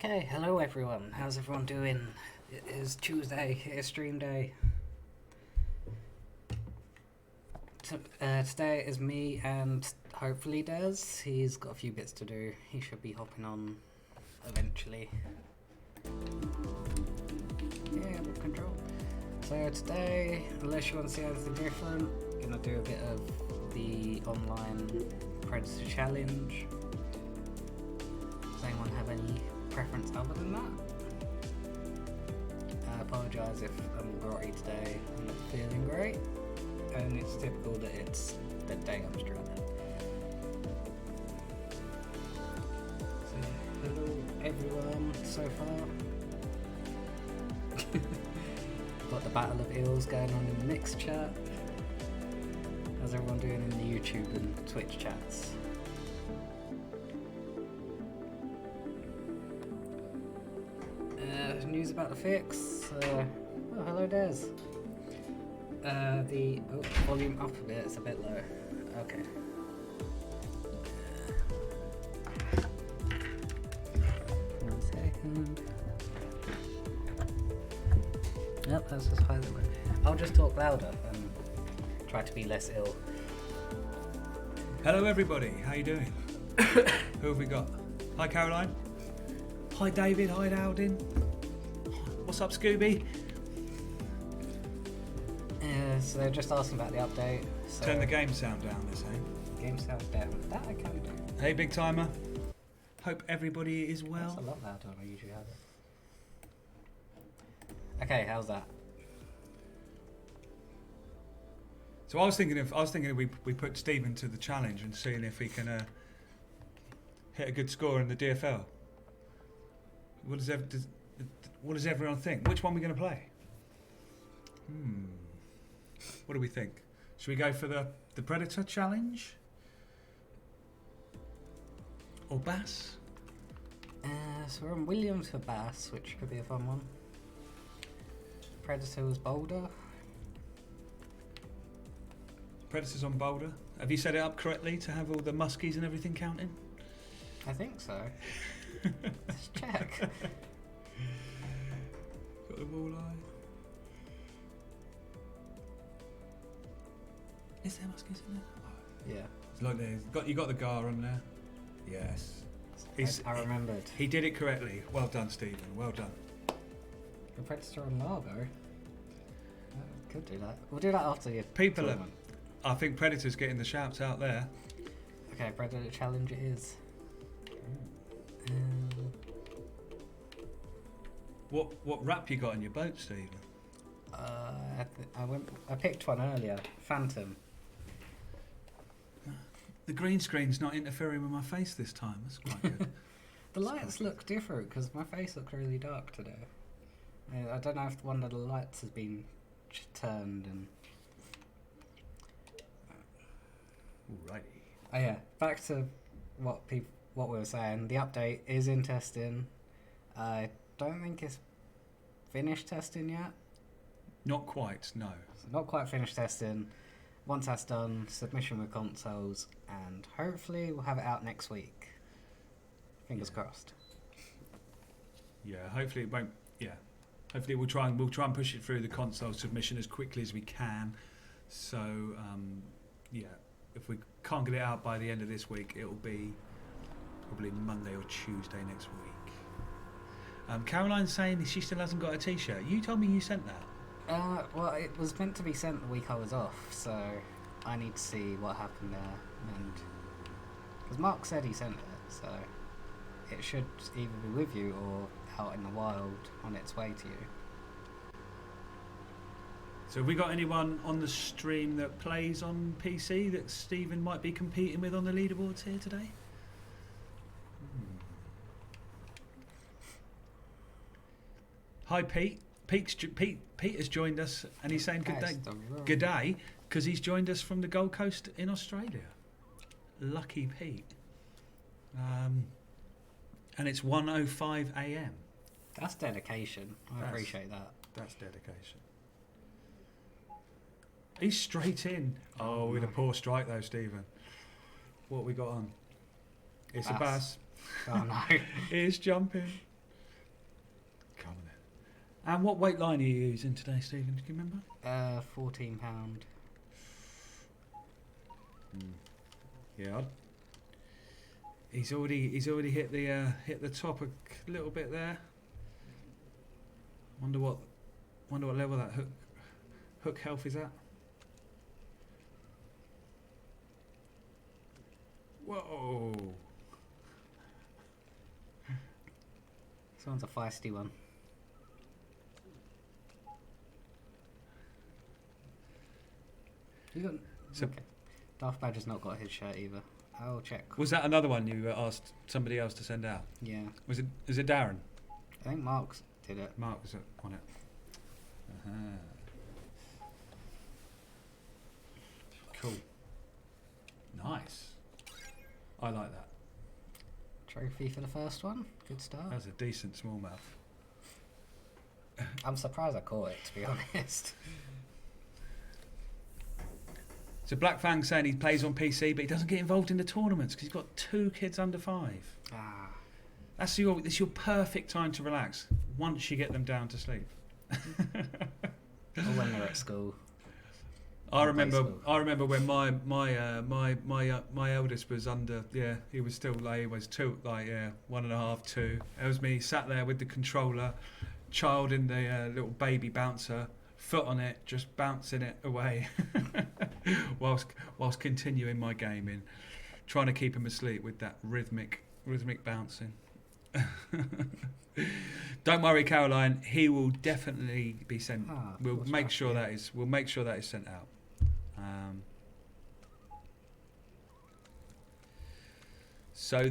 Okay, hello everyone. How's everyone doing? It is Tuesday, it is stream day. Today it is me and hopefully Des. He's got a few bits to do. He should be hopping on eventually. Yeah, with control. So today, unless you want to see anything different, I'm gonna do a bit of the online Predator challenge. Does anyone have any preference other than that? I apologise if I'm grotty today. I'm not feeling great, and it's typical that it's the day I'm struggling. So hello everyone so far. Got the Battle of Ills going on in the mix chat. How's everyone doing in the YouTube and Twitch chats? News about the fix. Oh, hello, Des. The volume up a bit. It's a bit low. Okay. One second. Yep, that's as high as it went. I'll just talk louder and try to be less ill. Hello, everybody. How you doing? Who have we got? Hi, Caroline. Hi, David. Hi, Aldin. What's up, Scooby? So they're just asking about the update. So Turn the game sound down, they're saying. game sound down. That I can do. Hey, Big Timer. Hope everybody is well. That's a lot louder than I usually have it. Okay, how's that? So I was thinking if we put Stephen to the challenge and seeing if he can hit a good score in the DFL. What does everyone think? Which one are we going to play? What do we think? Should we go for the Predator challenge? Or Bass? So we're on Williams for Bass, which could be a fun one. Predator was Boulder. Predator's on Boulder. Have you set it up correctly to have all the muskies and everything counting? I think so. Let's check. Got the walleye. Is there muskies in there? Oh. Yeah. It's like you got the gar on there. Yes. I remembered. He did it correctly. Well done, Stephen. Well done. The Predator on Largo. Could do that. We'll do that after the People tournament. I think Predator's getting the shouts out there. Okay, Predator challenge it is. What wrap you got on your boat, Stephen? I picked one earlier. Phantom. The green screen's not interfering with my face this time. That's quite good. The lights look different because my face looks really dark today. I don't know if one of the lights has been turned and. Alrighty. Oh yeah, back to what we were saying. The update is in testing. I don't think it's finished testing yet. Not quite, no. Not quite finished testing. Once that's done, submission with consoles, and hopefully we'll have it out next week. Fingers crossed. Yeah, hopefully it won't. Yeah, hopefully we'll try and push it through the console submission as quickly as we can. So yeah, if we can't get it out by the end of this week, it'll be probably Monday or Tuesday next week. Caroline's saying she still hasn't got a T-shirt. You told me you sent that. Well, it was meant to be sent the week I was off, so I need to see what happened there. And because Mark said he sent it, so it should either be with you or out in the wild on its way to you. So have we got anyone on the stream that plays on PC that Stephen might be competing with on the leaderboards here today? Hi, Pete. Pete has joined us, and he's saying good day, because he's joined us from the Gold Coast in Australia. Lucky Pete. And it's 1:05 a.m. That's dedication. I appreciate that. That's dedication. He's straight in. Oh, with a poor strike though, Stephen. What we got on? It's a bass. Oh no. It's jumping. And what weight line are you using today, Stephen? Do you remember? £14. Yeah. He's already hit the top a little bit there. Wonder what level that hook health is at. Whoa! This one's a feisty one. You got So- okay. Darth Badger's not got his shirt either. I'll check. Was that another one you asked somebody else to send out? Yeah, Is it Darren? I think Mark's did it. Mark was on it. Cool. Nice. I like that. Trophy for the first one. Good start. That's a decent smallmouth. I'm surprised I caught it, to be honest. So Black Fang saying he plays on PC, but he doesn't get involved in the tournaments because he's got 2 kids under 5. Ah, That's your perfect time to relax once you get them down to sleep. or when they're at school. I remember when my eldest was under. Yeah, he was still like he was 2, like 1.5, 2. It was me sat there with the controller, child in the little baby bouncer, foot on it, just bouncing it away, whilst continuing my gaming, trying to keep him asleep with that rhythmic bouncing. Don't worry, Caroline. He will definitely be sent. We'll make sure that is sent out. So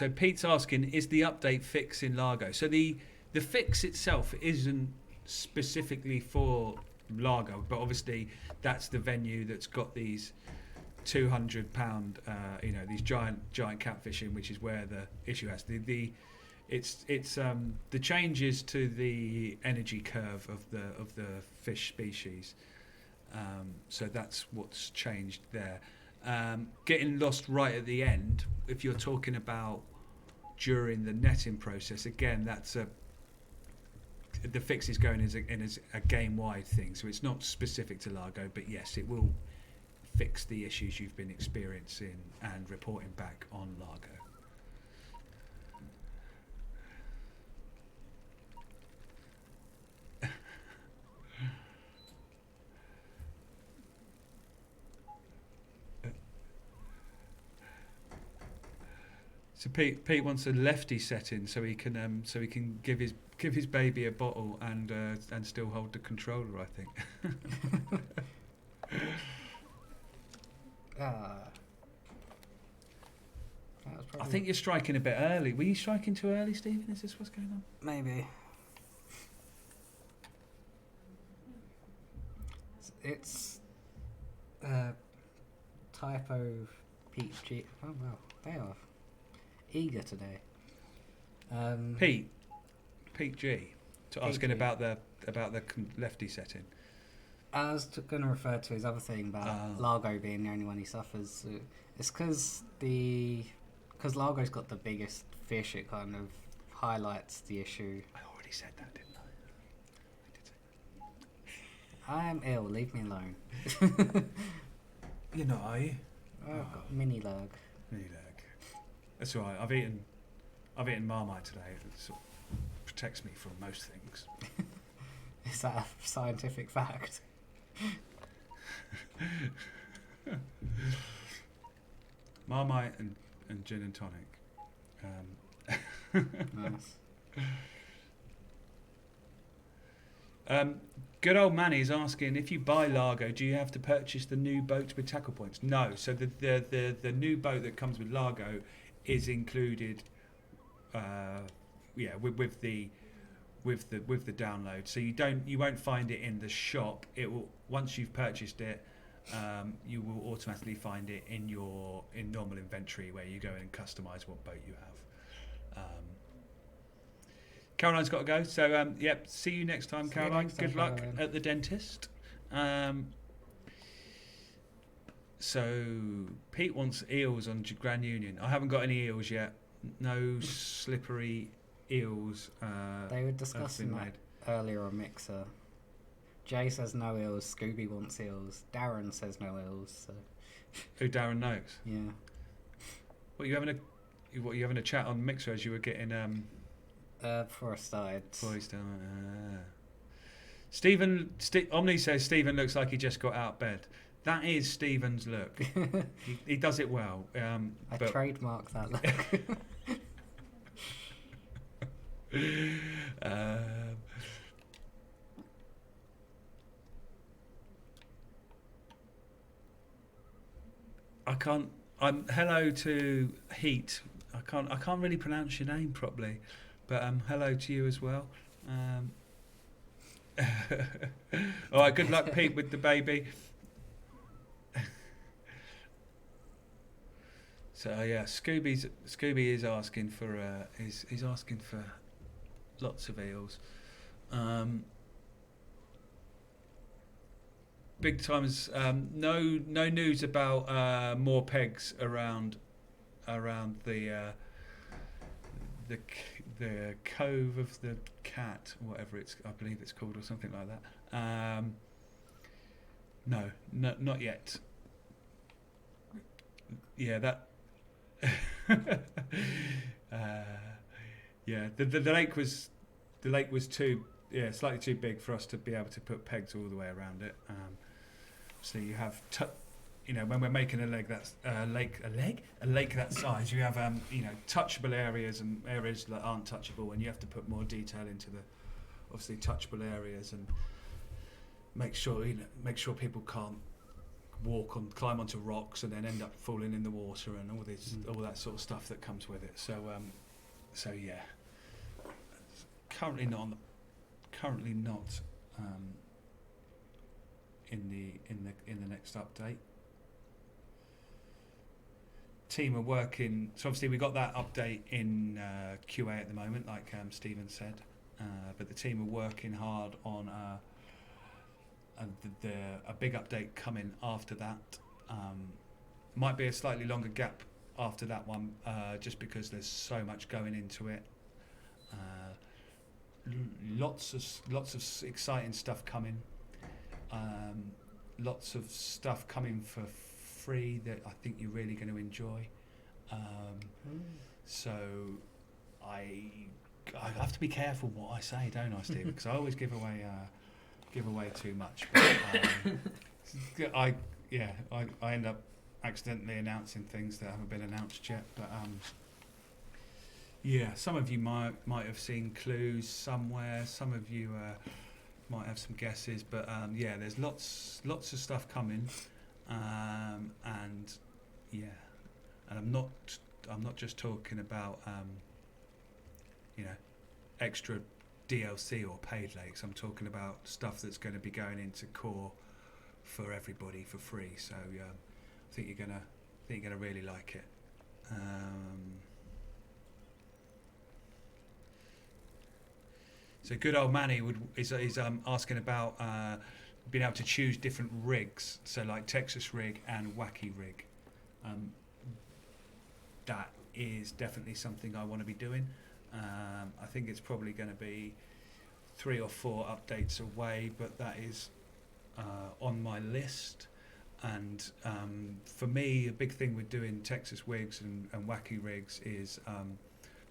Pete's asking, is the update fix in Largo? So the fix itself isn't specifically for Largo, but obviously that's the venue that's got these £200, these giant catfishing, which is where the issue has the changes to the energy curve of the fish species. So that's what's changed there. Getting lost right at the end, if you're talking about during the netting process, again, the fix is going as a game-wide thing, so it's not specific to Largo, but yes, it will fix the issues you've been experiencing and reporting back on Largo. So Pete wants a lefty setting so he can give his baby a bottle and still hold the controller, I think. I think you're striking a bit early. Were you striking too early, Stephen? Is this what's going on? Maybe. It's typo Peach. Oh wow, they are eager today. Pete G, asking G. about the lefty setting. I was going to refer to his other thing about Largo being the only one he suffers. It's because Largo's got the biggest fish. It kind of highlights the issue. I already said that, didn't I? I am ill. Leave me alone. You're not, are you? I've got mini lag. That's all right. I've eaten Marmite today. It sort of protects me from most things. Is that a scientific fact? Marmite and gin and tonic. Nice. Good old Manny is asking, if you buy Largo, do you have to purchase the new boat with tackle points? No. So the new boat that comes with Largo is included. With the download. So you won't find it in the shop. It will, once you've purchased it, you will automatically find it in normal inventory, where you go and customize what boat you have. Caroline's got to go, so see you next time, Caroline. Good luck at the dentist. So Pete wants eels on Grand Union. I haven't got any eels yet. No slippery eels. They were have discussing been that made. earlier on Mixer. Jay says no eels. Scooby wants eels. Darren says no eels. So Who Darren knows? yeah. What you having a chat on Mixer as you were getting Before I started. poised down? Stephen Omni says Stephen looks like he just got out of bed. That is Stephen's look. He does it well. I But trademark that look. I can't. Hello to Heat. I can't really pronounce your name properly, but hello to you as well. All right. Good luck, Pete, with the baby. So yeah, Scooby is asking for he's asking for lots of eels. Big times. No news about more pegs around the Cove of the Cat, whatever I believe it's called, or something like that. No, not yet. Yeah, that. Yeah, the lake was slightly too big for us to be able to put pegs all the way around it. So you have when we're making a lake that size, you have touchable areas and areas that aren't touchable, and you have to put more detail into the obviously touchable areas and make sure people can't climb onto rocks and then end up falling in the water and all that sort of stuff that comes with it. So yeah, currently not in the next update. Team are working. So obviously we got that update in QA at the moment, like Stephen said, but the team are working hard on a big update coming after that. Might be a slightly longer gap after that one, just because there's so much going into it. Lots of exciting stuff coming. Lots of stuff coming for free that I think you're really going to enjoy. So I have to be careful what I say, don't I, Steve? Because I always give away too much. But, I end up accidentally announcing things that haven't been announced yet. But yeah, some of you might have seen clues somewhere. Some of you might have some guesses. But yeah, there's lots of stuff coming, and yeah, and I'm not just talking about extra DLC or paid lakes. I'm talking about stuff that's going to be going into core for everybody for free. So I think you're gonna really like it. So good old Manny is asking about being able to choose different rigs. So like Texas rig and wacky rig. That is definitely something I want to be doing. I think it's probably going to be 3 or 4 updates away, but that is on my list. And for me, a big thing with doing Texas wigs and wacky rigs is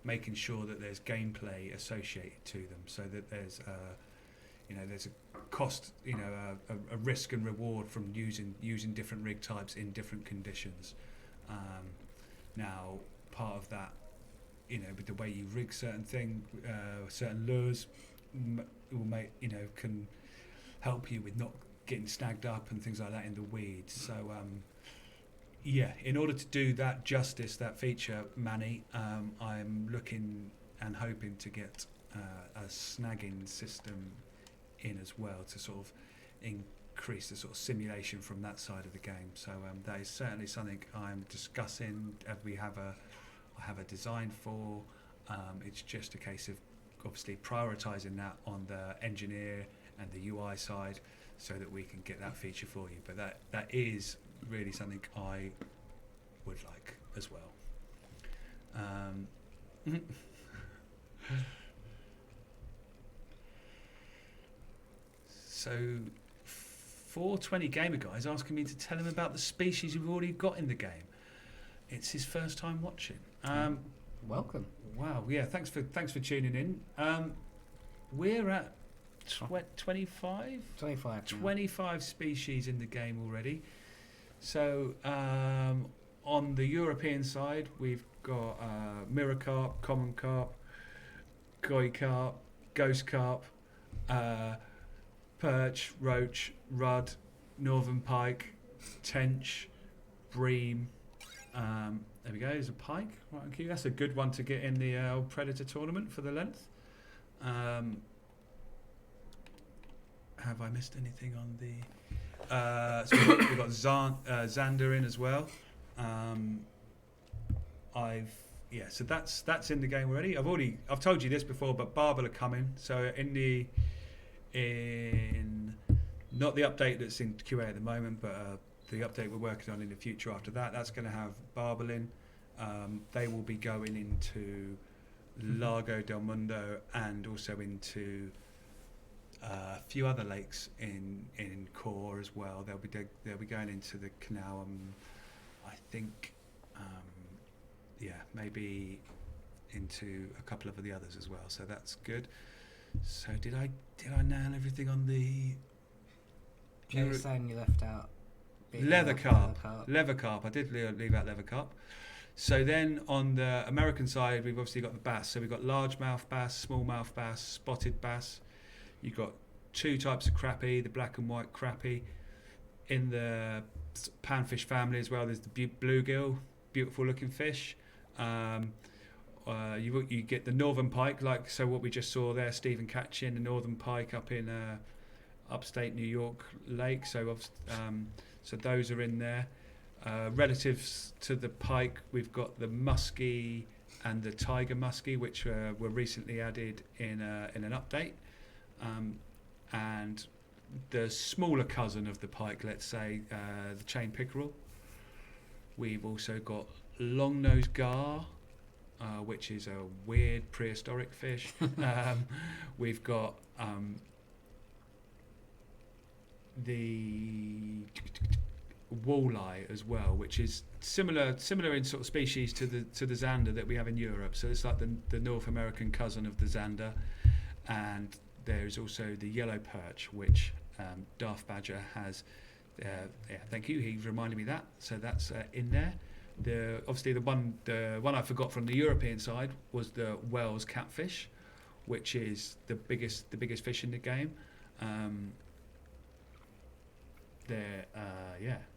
making sure that there's gameplay associated to them, so that there's there's a cost, a risk and reward from using different rig types in different conditions. Now, part of that, with the way you rig certain certain lures, will make can help you with not getting snagged up and things like that in the weeds. So yeah, in order to do that justice, that feature, Manny, I'm looking and hoping to get a snagging system in as well to sort of increase the sort of simulation from that side of the game. So that is certainly something I'm discussing. I have a design for. It's just a case of obviously prioritising that on the engineer and the UI side, so that we can get that feature for you. But that is really something I would like as well. So 420 Gamer Guy's asking me to tell him about the species we've already got in the game. It's his first time watching. Welcome. Wow, yeah, thanks for tuning in. We're at 25? 25. 25 species in the game already. So on the European side, we've got mirror carp, common carp, koi carp, ghost carp, perch, roach, rudd, northern pike, tench, bream. There we go, there's a pike right on cue. That's a good one to get in the old predator tournament for the length. Have I missed anything on the... so we've got Xander in as well. So that's in the game already. I've told you this before, but Barbel are coming. So in not the update that's in QA at the moment, but the update we're working on in the future after that's going to have Barbel in. They will be going into Lago del Mundo and also into a few other lakes in Core as well. They'll be going into the canal. I think, maybe into a couple of the others as well. So that's good. So did I nail everything on the? You're saying you left out leather carp. Leather carp. I did leave out leather carp. So then on the American side, we've obviously got the bass. So we've got largemouth bass, smallmouth bass, spotted bass. You've got two types of crappie, the black and white crappie. In the panfish family as well, there's the bluegill, beautiful looking fish. You get the northern pike, like so what we just saw there, Stephen catching the northern pike up in upstate New York Lake. So those are in there. Relatives to the pike, we've got the muskie and the tiger muskie, which were recently added in an update. And the smaller cousin of the pike, let's say, the chain pickerel. We've also got long-nosed gar, which is a weird prehistoric fish. We've got the walleye as well, which is similar in sort of species to the zander that we have in Europe. So it's like the North American cousin of the zander. And there's also the yellow perch, which Darth Badger has. Thank you. He reminded me that. So that's in there. Obviously the one I forgot from the European side was the Wells catfish, which is the biggest fish in the game.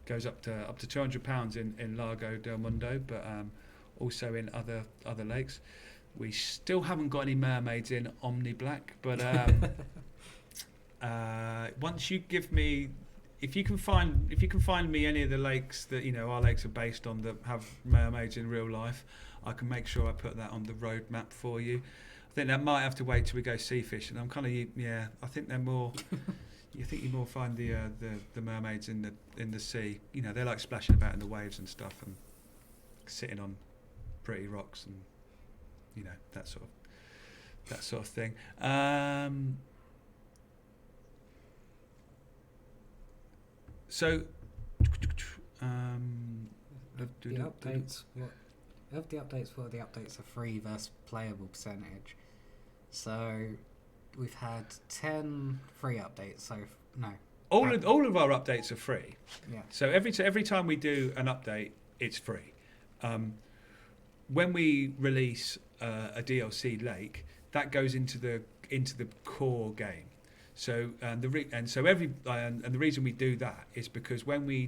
Goes up to 200 pounds in Lago del Mundo, but also in other lakes. We still haven't got any mermaids in Omni Black, but once you give me, if you can find me any of the lakes that our lakes are based on that have mermaids in real life, I can make sure I put that on the road map for you. I think that might have to wait till we go sea fishing. I'm kind of I think they're more. You think you more find the mermaids in the sea. They're like splashing about in the waves and stuff and sitting on pretty rocks and that sort of thing. So the updates. What are the updates are free versus playable percentage? So we've had 10 free updates. So no. All of our updates are free. Yeah. So every time we do an update, it's free. When we release a DLC lake, that goes into the core game. So the reason we do that is because when we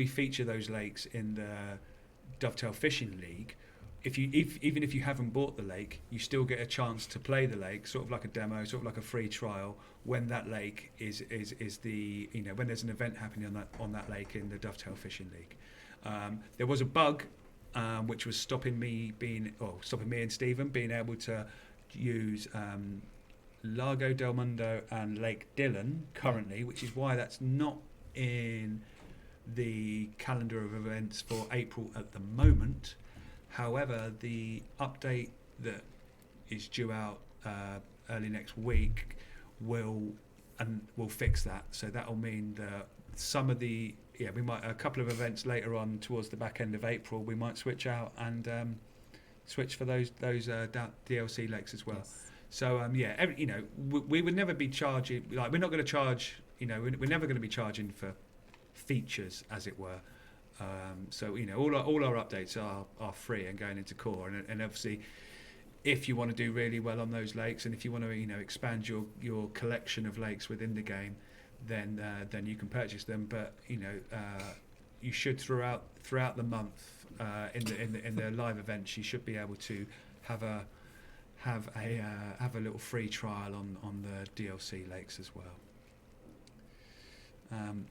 feature those lakes in the Dovetail Fishing League, even if you haven't bought the lake, you still get a chance to play the lake, sort of like a demo, sort of like a free trial, when that lake is the when there's an event happening on that lake in the Dovetail Fishing League. There was a bug which was stopping me and Stephen being able to use Lago del Mundo and Lake Dillon currently, which is why that's not in the calendar of events for April at the moment. However, the update that is due out early next week will we'll fix that. So that'll mean that some of the we might a couple of events later on towards the back end of April we might switch out and switch for those DLC lakes as well. Yes. So we would never be charging, like we're not going to charge, we're never going to be charging for features as it were. So all our updates are free and going into core, and obviously if you want to do really well on those lakes, and if you want to expand your collection of lakes within the game, then you can purchase them. But you should throughout the month in the live events, you should be able to have a little free trial on the DLC lakes as well. Can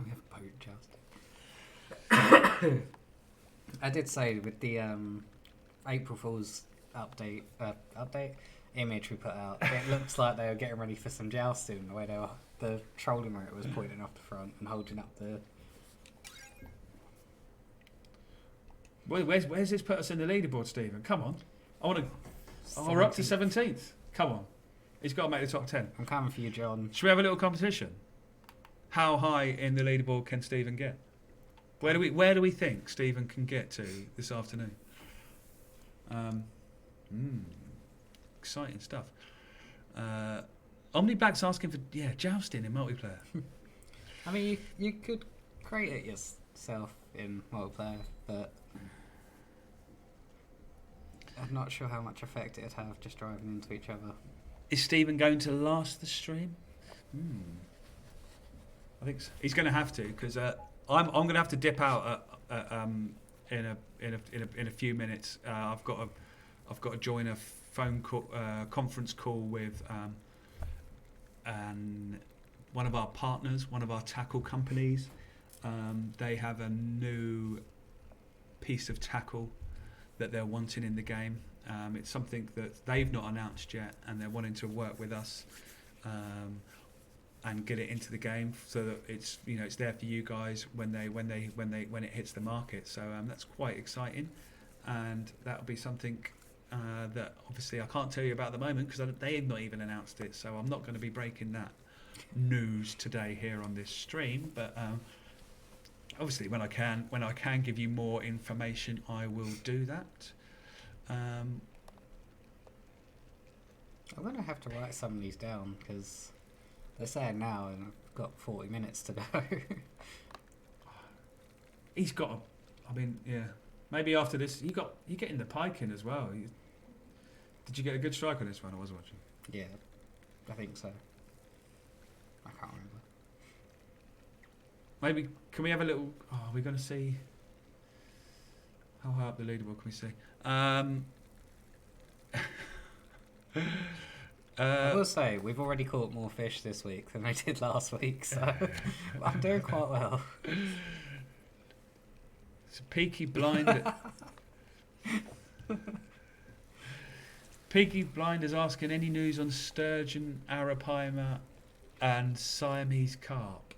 we have a boat joust? I did say with the April Fool's update image we put out, it looks like they were getting ready for some jousting. The way the trolling motor was pointing off the front and holding up the. Where's this put us in the leaderboard, Stephen? Come on, I want to. Oh, we're up to 17th. Come on, he's got to make the top 10. I'm coming for you, John. Should we have a little competition? How high in the leaderboard can Stephen get? Where do we think Stephen can get to this afternoon? Exciting stuff. Omniblack's asking for jousting in multiplayer. I mean, you could create it yourself in multiplayer, but I'm not sure how much effect it'd have just driving into each other. Is Stephen going to last the stream? I think so. He's going to have to, because I'm going to have to dip out in a few minutes. I've got to join a phone call, conference call with one of our partners, one of our tackle companies. They have a new piece of tackle that they're wanting in the game. It's something that they've not announced yet, and they're wanting to work with us and get it into the game so that it's it's there for you guys when it hits the market. So that's quite exciting, and that'll be something that obviously I can't tell you about at the moment because they've not even announced it. So I'm not going to be breaking that news today here on this stream, but obviously when I can give you more information, I will do that. I'm going to have to write some of these down because they're saying now and I've got 40 minutes to go. He's got maybe after this you're getting the pike in as well. Did you get a good strike on this one? I was watching. Yeah, I think so. I can't remember. Maybe can we have a little? Oh, we're going to see how high up the leaderboard can we see? I will say we've already caught more fish this week than I did last week, so I'm doing quite well. It's a Peaky Blind. Peaky Blind is asking any news on sturgeon, arapaima, and Siamese carp.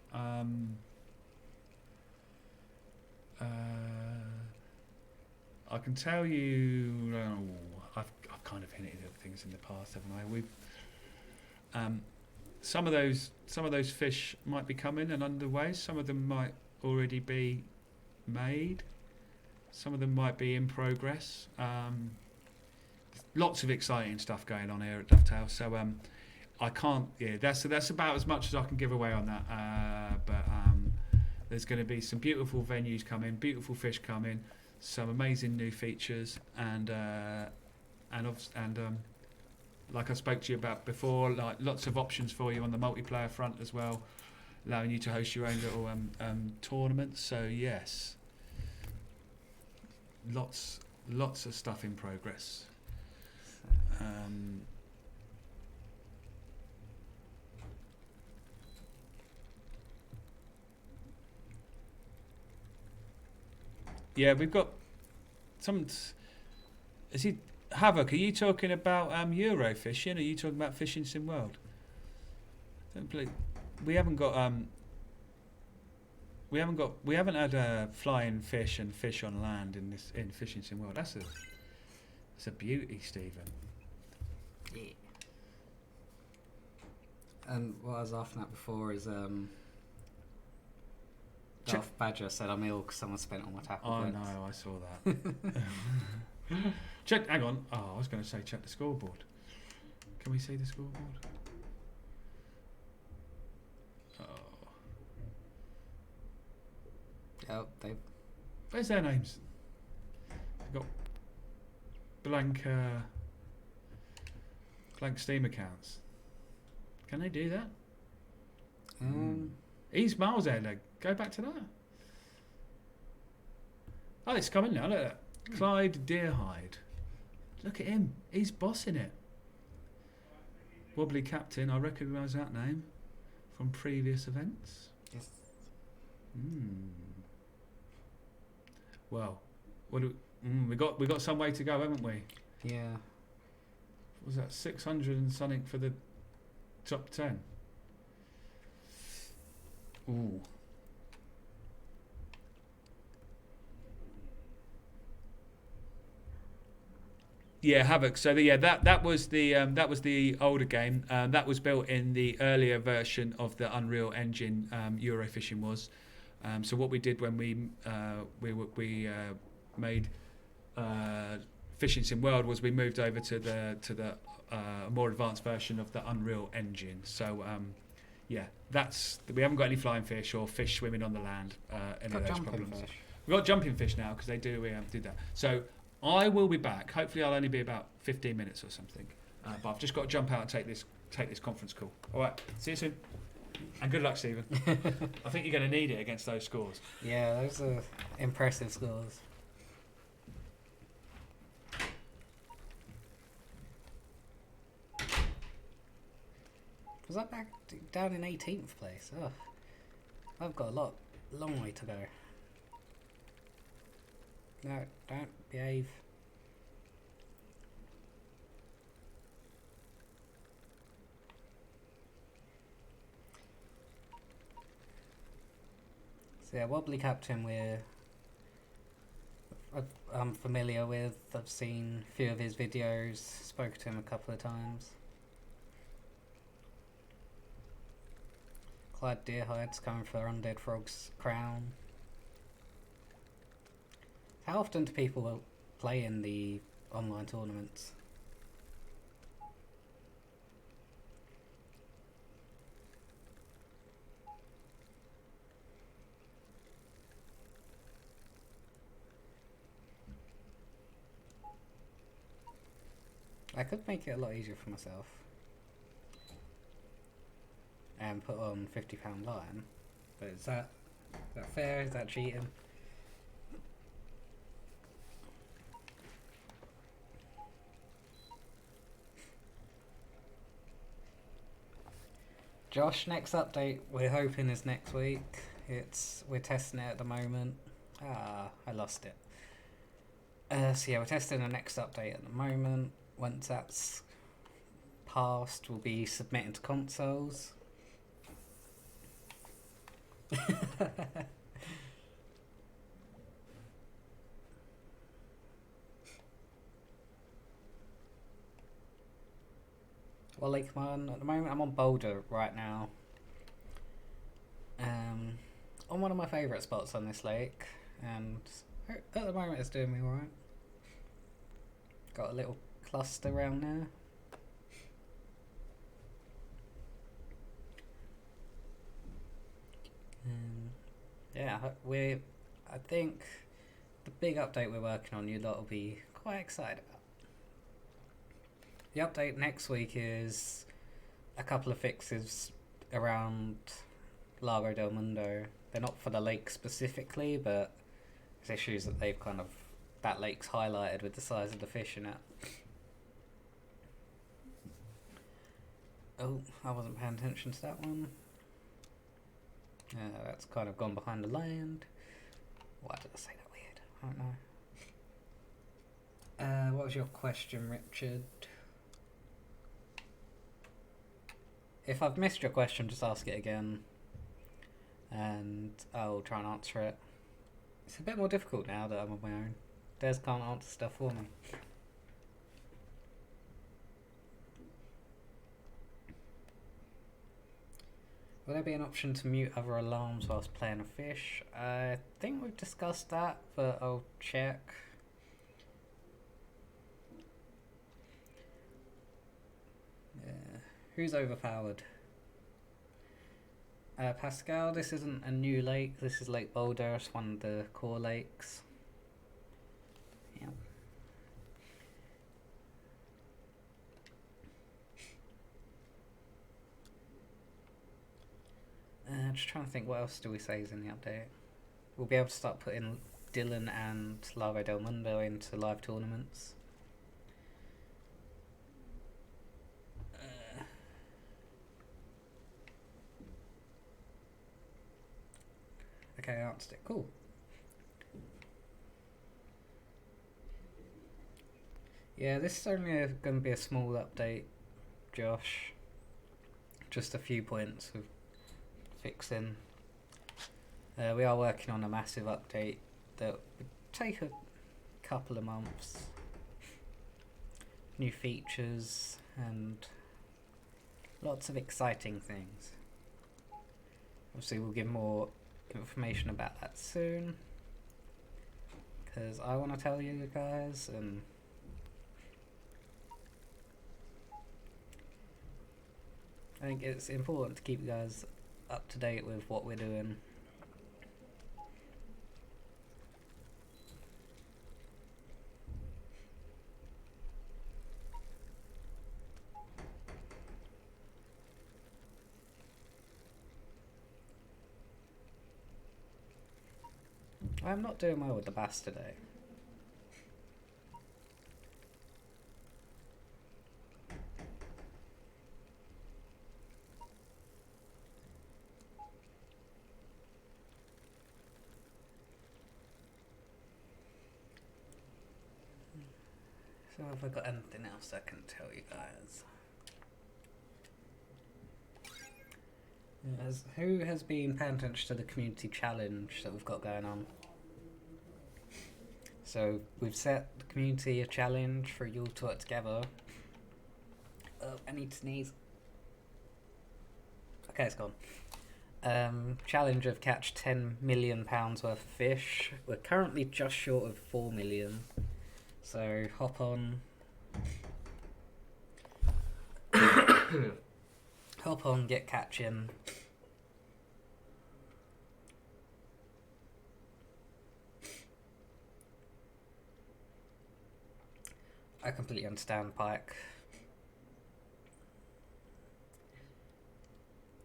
I can tell you, I've kind of hinted at things in the past, haven't I? We've some of those fish might be coming and underway. Some of them might already be made. Some of them might be in progress. Lots of exciting stuff going on here at Dovetail. So I can't. Yeah, that's about as much as I can give away on that. But there's going to be some beautiful venues coming, beautiful fish coming, some amazing new features, and like I spoke to you about before, like lots of options for you on the multiplayer front as well, allowing you to host your own little tournaments. So yes, lots of stuff in progress. Yeah, we've got some. Is he Havoc? Are you talking about Euro fishing? Are you talking about fishing sim world? Don't believe we haven't had flying fish and fish on land in fishing sim world. That's a beauty, Stephen. Yeah. And what I was laughing at before is Check- Darth Badger said I'm ill because someone spent all my tackle Oh points. no, I saw that. Check. Hang on. Oh, I was going to say check the scoreboard. Can we see the scoreboard? Oh, Oh, they've where's their names? They've got blank Steam accounts. Can they do that? He's miles ahead. Like, go back to that. Oh, it's coming now. Look at that. Clyde Deerhide. Look at him. He's bossing it. Wobbly Captain. I recognise that name from previous events. Yes. Well, what do we got some way to go, haven't we? Yeah. Was that 600 and something for the top 10? Ooh. Yeah, Havoc. So that was the older game. That was built in the earlier version of the Unreal Engine. Eurofishing was. So what we did when we made Fishing Sim World was we moved over to the more advanced version of the Unreal Engine. So we haven't got any flying fish or fish swimming on the land. Any of those problems. Fish. We've got jumping fish now because they do that. So I will be back. Hopefully, I'll only be about 15 minutes or something. But I've just got to jump out and take this conference call. All right. See you soon. And good luck, Stephen. I think you're going to need it against those scores. Yeah, those are impressive scores. Was I back down in 18th place? Oh, I've got a long way to go. No, don't behave. So yeah, Wobbly Captain I'm familiar with. I've seen a few of his videos, spoken to him a couple of times. Clyde Deerhide's coming for Undead Frog's crown. How often do people play in the online tournaments? I could make it a lot easier for myself and put on £50 line, but is that fair? Is that cheating? Josh, next update we're hoping is next week. We're testing it at the moment. I lost it. So yeah, we're testing the next update at the moment. Once that's passed, we'll be submitting to consoles. Well, Lake Man, at the moment I'm on Boulder right now. On one of my favourite spots on this lake, and at the moment it's doing me alright. Got a little cluster around there. Yeah, I think the big update we're working on, you lot will be quite excited about. The update next week is a couple of fixes around Lago del Mundo. They're not for the lake specifically, but it's issues that that lake's highlighted with the size of the fish in it. Oh, I wasn't paying attention to that one. That's kind of gone behind the land. Why did I say that weird? I don't know. What was your question, Richard? If I've missed your question, just ask it again, and I'll try and answer it. It's a bit more difficult now that I'm on my own. Des can't answer stuff for me. Will there be an option to mute other alarms whilst playing a fish? I think we've discussed that, but I'll check. Yeah. Who's overpowered? Pascal, this isn't a new lake. This is Lake Boulder. It's one of the core lakes. Yeah. Just trying to think what else do we say is in the update. We'll be able to start putting Dylan and Largo del Mundo into live tournaments. Okay, I answered it. Cool. Yeah, this is only going to be a small update, Josh. Just a few points of fixing. We are working on a massive update that would take a couple of months. New features and lots of exciting things. Obviously we'll give more information about that soon, because I want to tell you guys, and I think it's important to keep you guys up to date with what we're doing. I'm not doing well with the bass today. So have I got anything else I can tell you guys? Who has been paying attention to the community challenge that we've got going on? So we've set the community a challenge for you all to work together. I need to sneeze. Okay, it's gone. Challenge of catch £10 million worth of fish. We're currently just short of 4 million. So hop on. Hop on, get catching. I completely understand pike.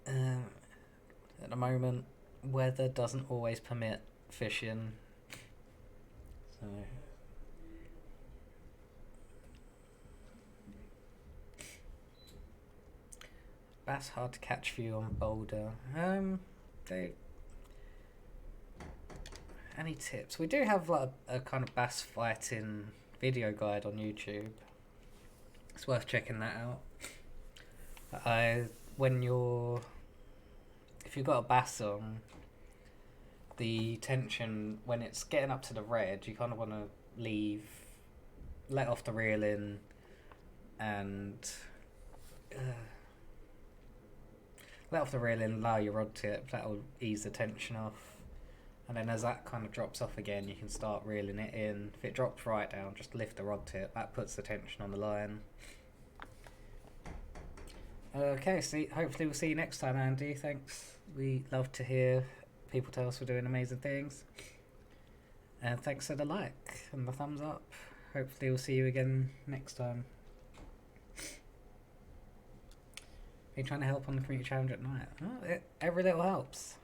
At the moment, weather doesn't always permit fishing. So bass hard to catch for you on Boulder. Any tips? We do have like a kind of bass fighting video guide on YouTube. It's worth checking that out. If you've got a bass on, the tension when it's getting up to the red, you kind of want to let off the reel in, and let off the reel in, allow your rod tip. That'll ease the tension off. And then as that kind of drops off again, you can start reeling it in. If it drops right down, just lift the rod tip. That puts the tension on the line. Okay, hopefully we'll see you next time, Andy. Thanks. We love to hear people tell us we're doing amazing things. And thanks for the like and the thumbs up. Hopefully we'll see you again next time. Been trying to help on the community challenge at night. Oh, every little helps,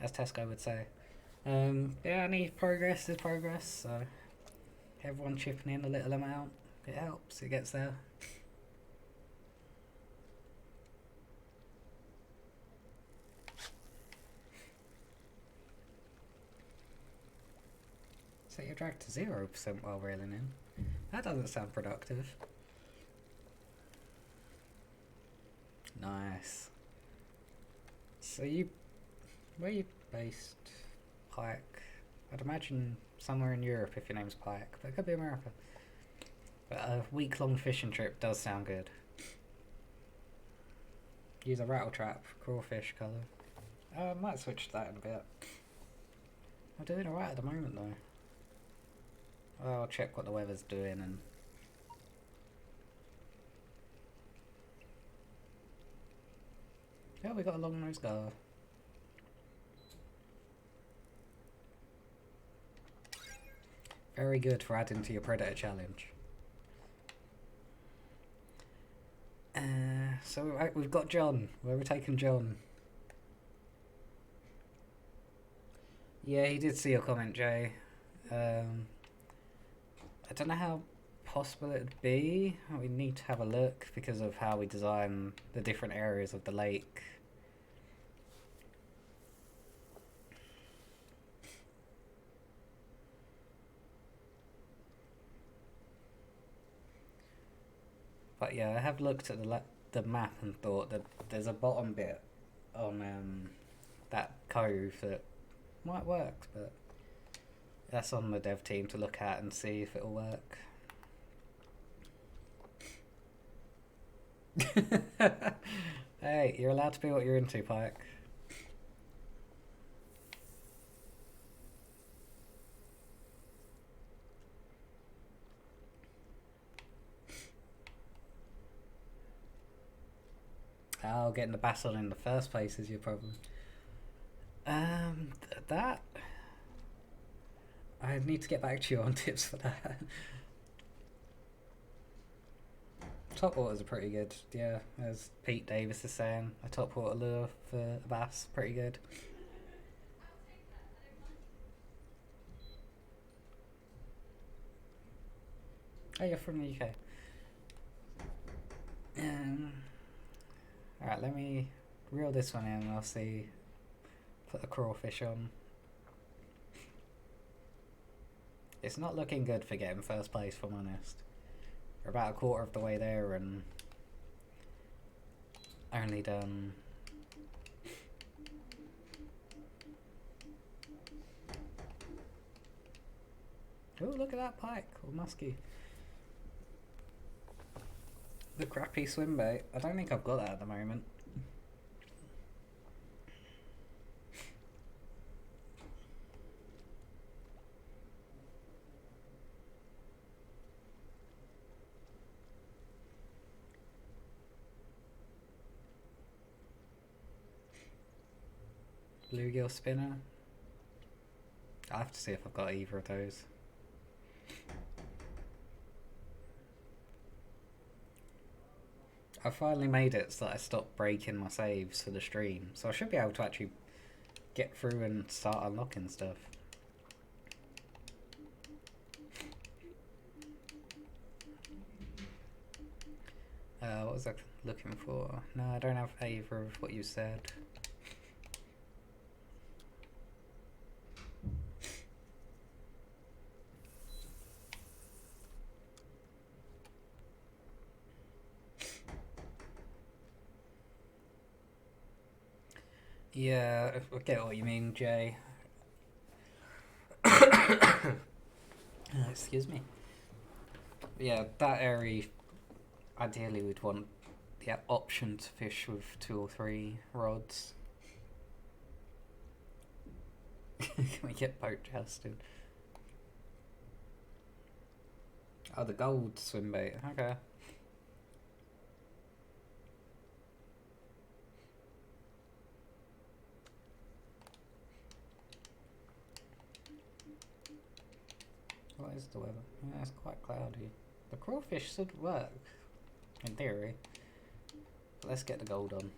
as Tesco would say. Yeah, any progress is progress, so everyone chipping in a little amount, it helps, it gets there. Set your drag to 0% while reeling in. That doesn't sound productive. Nice. So where are you based? Pike. I'd imagine somewhere in Europe if your name's Pike, but it could be America. But a week-long fishing trip does sound good. Use a rattle trap, crawfish colour. I might switch to that in a bit. I'm doing alright at the moment though. I'll check what the weather's doing and... Yeah, we got a long nose gar. Very good for adding to your predator challenge. So we've got John. Where are we taking John? Yeah, he did see your comment, Jay. I don't know how possible it'd be. We need to have a look because of how we design the different areas of the lake. But yeah, I have looked at the map and thought that there's a bottom bit on that cove that might work, but that's on the dev team to look at and see if it'll work. Hey, you're allowed to be what you're into, Pike. Oh, getting the battle in the first place is your problem. That... I need to get back to you on tips for that. Top waters are pretty good, yeah, as Pete Davis is saying. A top water lure for a bass, pretty good. Oh, you're from the UK. Alright, let me reel this one in and I'll see. Put the crawfish on. It's not looking good for getting first place, if I'm honest. We're about a quarter of the way there and only done... Oh, look at that pike, or muskie. The crappy swim bait. I don't think I've got that at the moment. Bluegill spinner. I have to see if I've got either of those. I finally made it so that I stopped breaking my saves for the stream, so I should be able to actually get through and start unlocking stuff. What was I looking for? No, I don't have either of what you said. Yeah, I get what you mean, Jay. Excuse me. Yeah, that area, ideally we'd want the option to fish with 2 or 3 rods. Can we get boat jousting? Oh, the gold swim bait, okay. What is the weather? Yeah, it's quite cloudy. The crawfish should work, in theory. But let's get the gold on.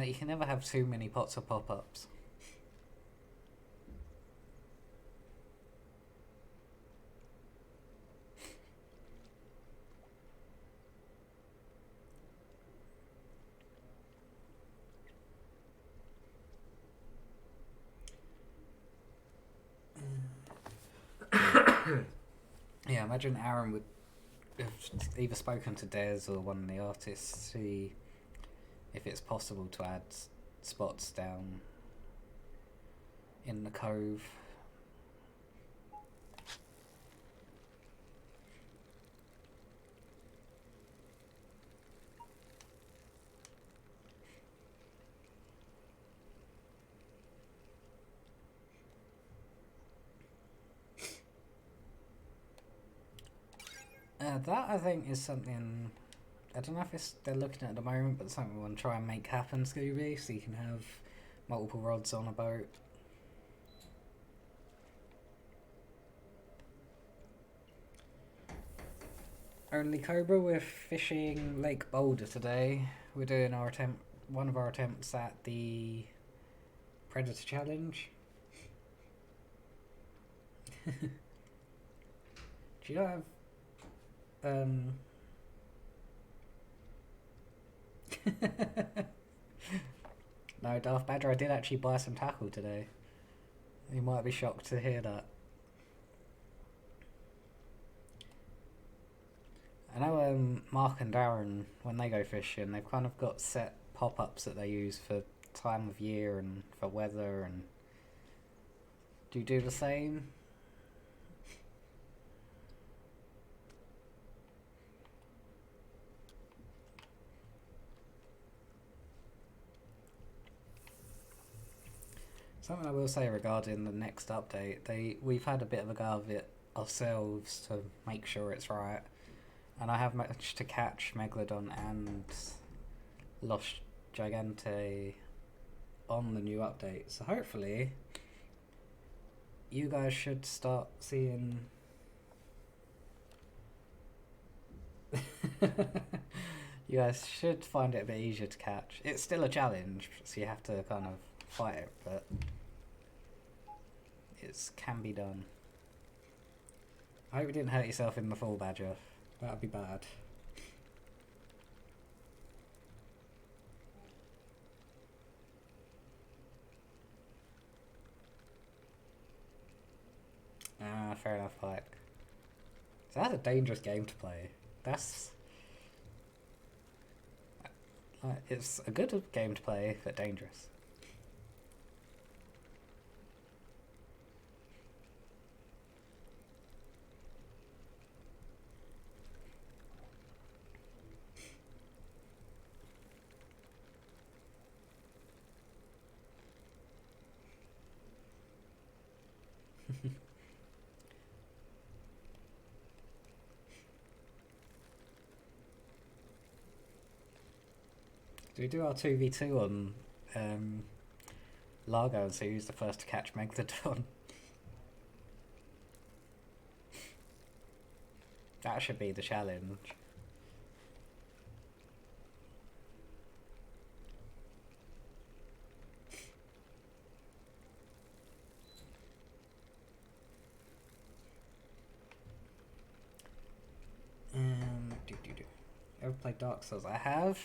You can never have too many pots of pop-ups. Yeah, imagine Aaron would have either spoken to Des or one of the artists to see if it's possible to add spots down in the cove. That I think is something, I don't know if they're looking at the moment, but something we want to try and make happen, Scooby, so you can have multiple rods on a boat. Only Cobra, we're fishing Lake Boulder today. We're doing one of our attempts at the Predator Challenge. Do you have No, Darth Badger, I did actually buy some tackle today. You might be shocked to hear that. I know Mark and Darren, when they go fishing, they've kind of got set pop-ups that they use for time of year and for weather. And do you do the same? Something I will say regarding the next update, we've had a bit of a go of it ourselves to make sure it's right, and I have managed to catch Megalodon and Lost Gigante on the new update, so hopefully you guys should start seeing you guys should find it a bit easier to catch. It's still a challenge, so you have to kind of fight it, but it can be done. I hope you didn't hurt yourself in the fall, Badger. That would be bad. Ah, fair enough, Pike. So that's a dangerous game to play. That's... it's a good game to play, but dangerous. Do we do our 2v2 on Largo and see who's the first to catch Megalodon? That should be the challenge. Ever played Dark Souls? I have.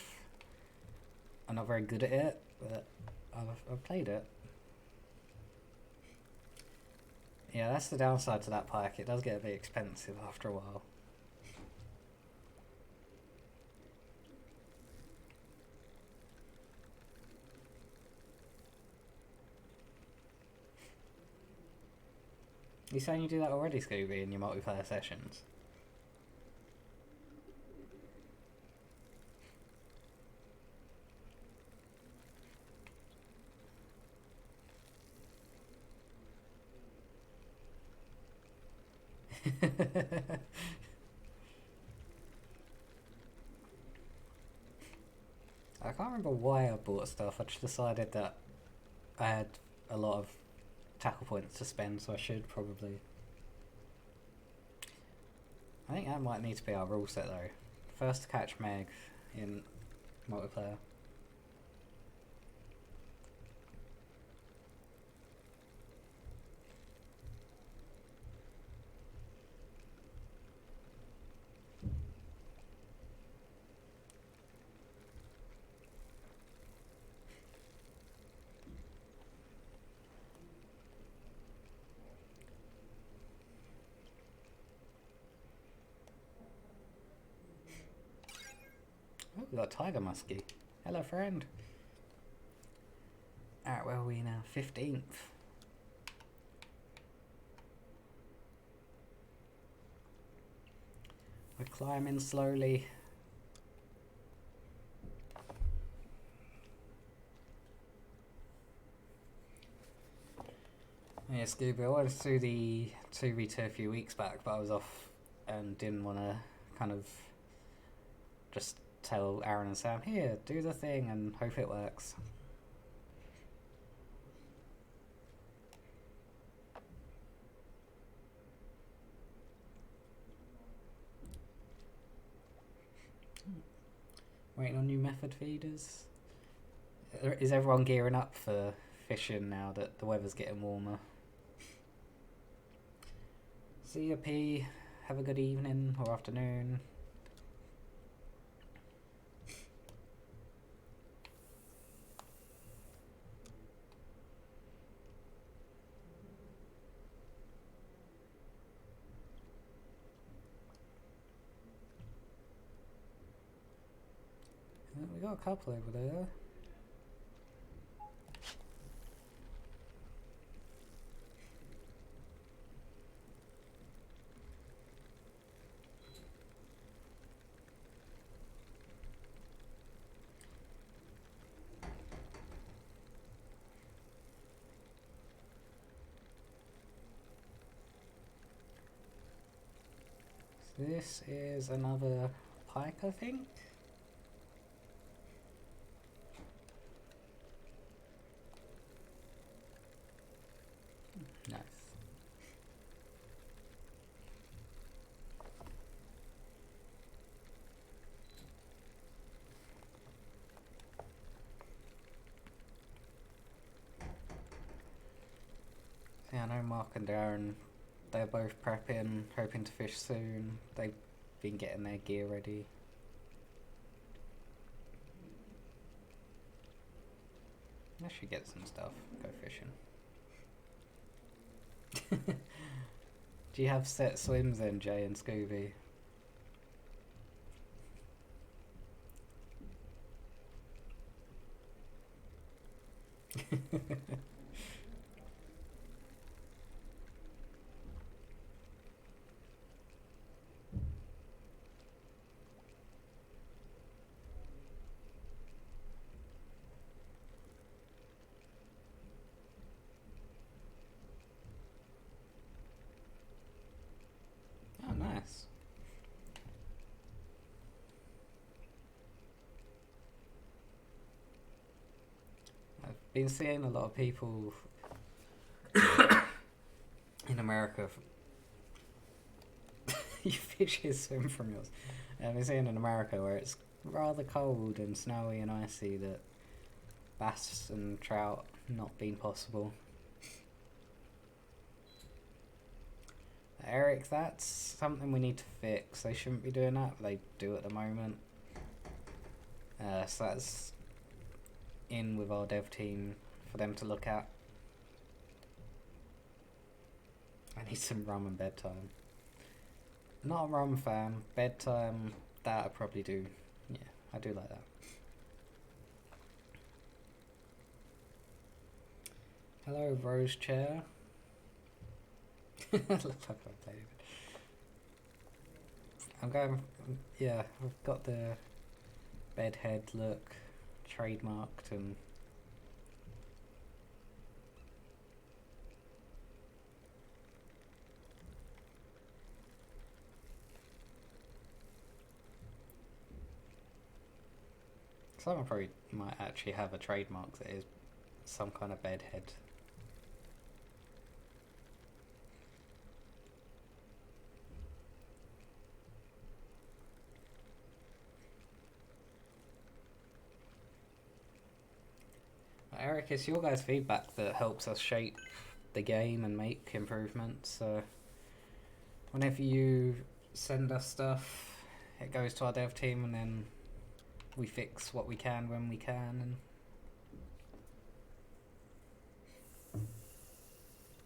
I'm not very good at it, but I've played it. Yeah, that's the downside to that Pike. It does get a bit expensive after a while. You saying you do that already, Scooby, in your multiplayer sessions? I can't remember why I bought stuff. I just decided that I had a lot of tackle points to spend, so I should probably. I think that might need to be our rule set though. First to catch Meg in multiplayer. Oh, we got a tiger muskie. Hello, friend. Alright, where are we now? 15th. We're climbing slowly. Yeah, Scooby, I wanted to do the 2v2 a few weeks back, but I was off and didn't want to kind of just tell Aaron and Sam, here, do the thing and hope it works. Waiting on new method feeders. Is everyone gearing up for fishing now that the weather's getting warmer? See you, P. Have a good evening or afternoon. We got a couple over there. So this is another pike, I think. Nice. Yeah, I know Mark and Darren, they're both prepping, hoping to fish soon. They've been getting their gear ready. I should get some stuff, go fishing. Do you have set swims then, Jay and Scooby? Oh, nice. I've been seeing a lot of people in America. You fish your swim from yours. I've been seeing in America where it's rather cold and snowy and icy that bass and trout not being possible. Eric, that's something we need to fix. They shouldn't be doing that, but they do at the moment. So that's in with our dev team for them to look at. I need some rum and bedtime. Not a rum fan. Bedtime, that I probably do. Yeah, I do like that. Hello, Rose Chair. Looks like I played it. I'm going. Yeah, I've got the bedhead look trademarked and. Someone probably might actually have a trademark that is some kind of bedhead. Eric, it's your guys' feedback that helps us shape the game and make improvements. So whenever you send us stuff, it goes to our dev team and then we fix what we can when we can.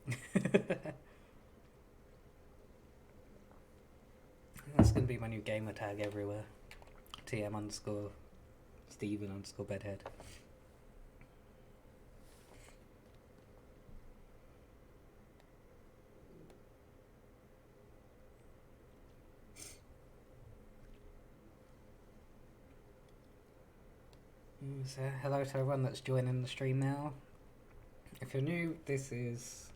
And that's going to be my new gamer tag everywhere. TM underscore Steven underscore bedhead. So hello to everyone that's joining the stream now. If you're new, this is...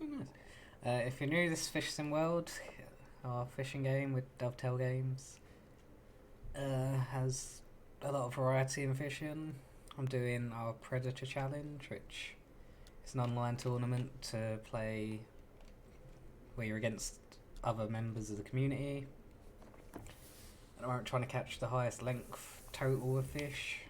Oh, nice. If you're new, this is Fish Sim World, our fishing game with Dovetail Games. Has a lot of variety in fishing. I'm doing our Predator Challenge, which is an online tournament to play where you're against other members of the community. And I'm trying to catch the highest length total of fish.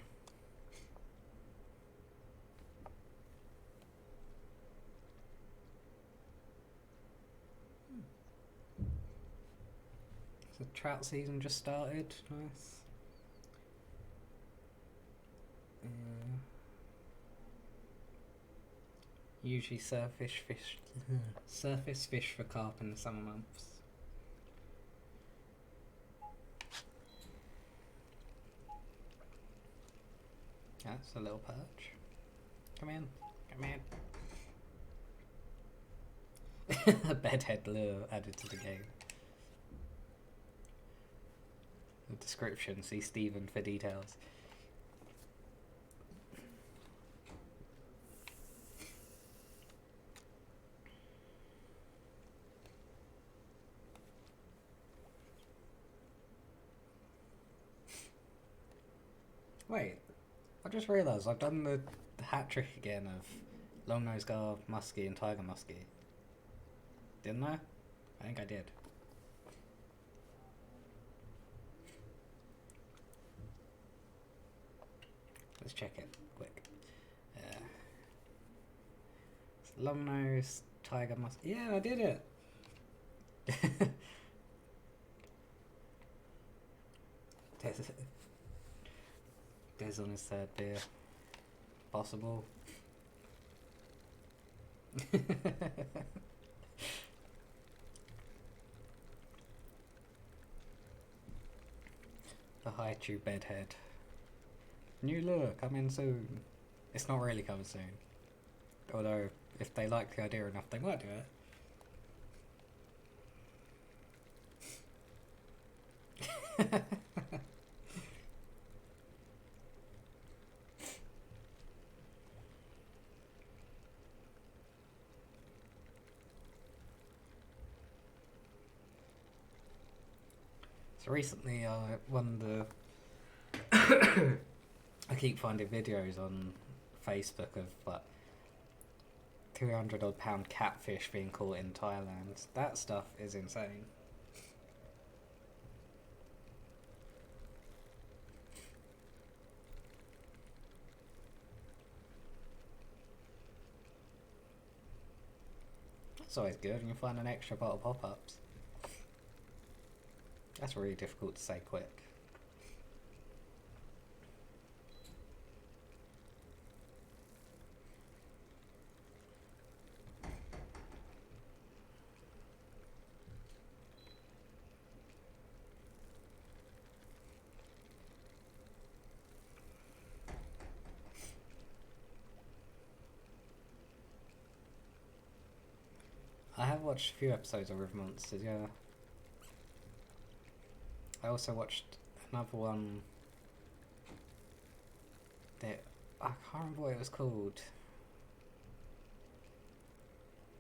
So trout season just started. Nice. Usually surface fish for carp in the summer months. That's a little perch. Come in. A bedhead lure added to the game. The description, see Stephen for details. Wait, I just realised I've done the hat trick again of long-nosed garb, muskie and tiger muskie. Didn't I? I think I did. Let's check it quick. Long-nosed, tiger muskie. Yeah, I did it! Des on his third beer. Possible. The high tube bedhead. New lure coming soon. It's not really coming soon. Although, if they like the idea enough, they might do it. So recently I won the... I keep finding videos on Facebook of like 200 odd pound catfish being caught in Thailand. That stuff is insane. That's always good when you find an extra pot of pop-ups. That's really difficult to say quick. I have watched a few episodes of River Monsters, yeah. I also watched another one that I can't remember what it was called.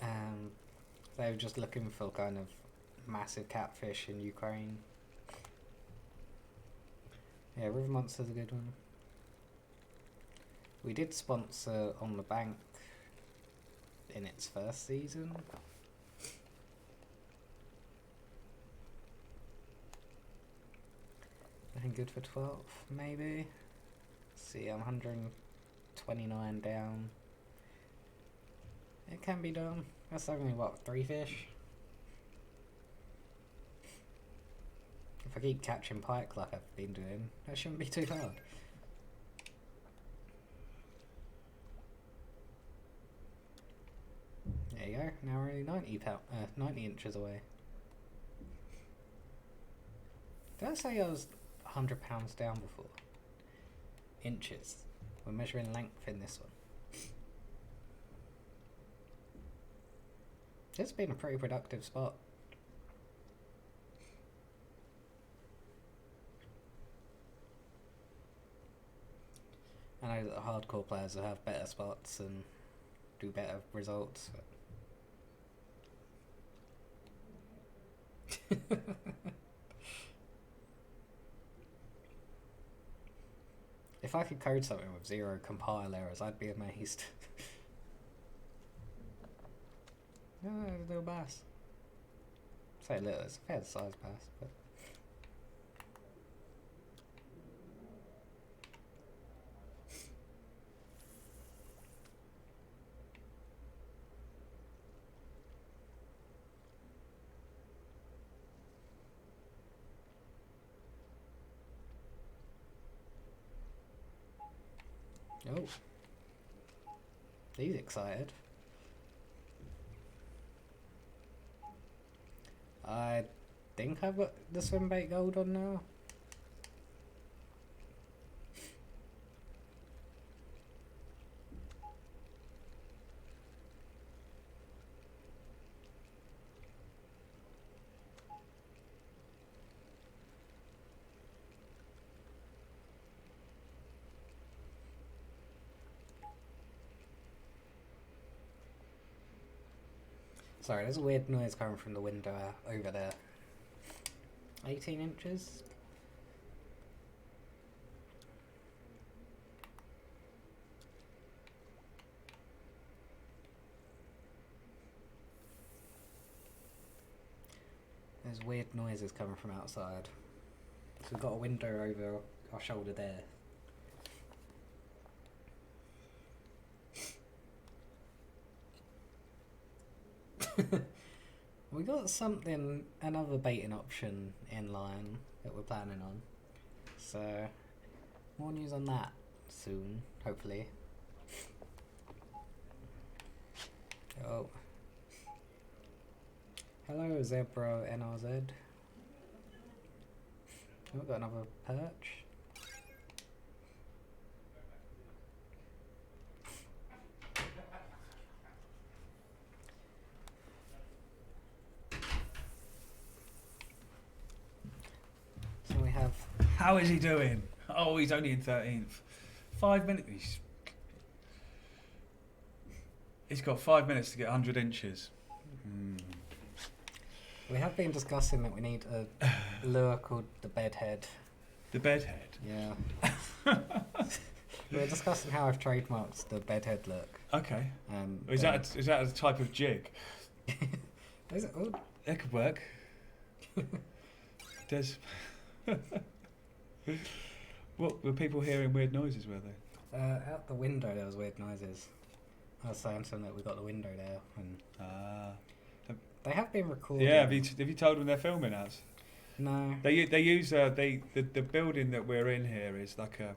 They were just looking for kind of massive catfish in Ukraine. Yeah, River Monsters is a good one. We did sponsor On the Bank in its first season. I think good for 12, maybe. See, I'm 129 down. It can be done. That's only, what, 3 fish? If I keep catching pike like I've been doing, that shouldn't be too hard. There you go, now we're only 90 inches away. Did I say I was 100 pounds down before? Inches. We're measuring length in this one. It's been a pretty productive spot. know that the hardcore players will have better spots and do better results. If I could code something with 0 compile errors, I'd be amazed. Oh, there's a little bass. Say little, it's a fair size bass, but... Oh. He's excited. I think I've got the swim bait gold on now. Sorry, there's a weird noise coming from the window over there. 18 inches? There's weird noises coming from outside. So we've got a window over our shoulder there. We got something, another baiting option in line that we're planning on. So, more news on that soon, hopefully. Oh. Hello, Zebra NRZ. Oh, we've got another perch. So we have... How is he doing? Oh, he's only in 13th. 5 minutes. He's got 5 minutes to get 100 inches. We have been discussing that we need a lure called the Bedhead. The Bedhead? Yeah. We were discussing how I've trademarked the Bedhead look. Okay. Is that a type of jig? Is it? Oh. That could work. What were people hearing weird noises, were they? Out the window there was weird noises. I was saying something that we got the window there, and they have been recording. Yeah, have you told them they're filming us? No. They use the building that we're in here is like a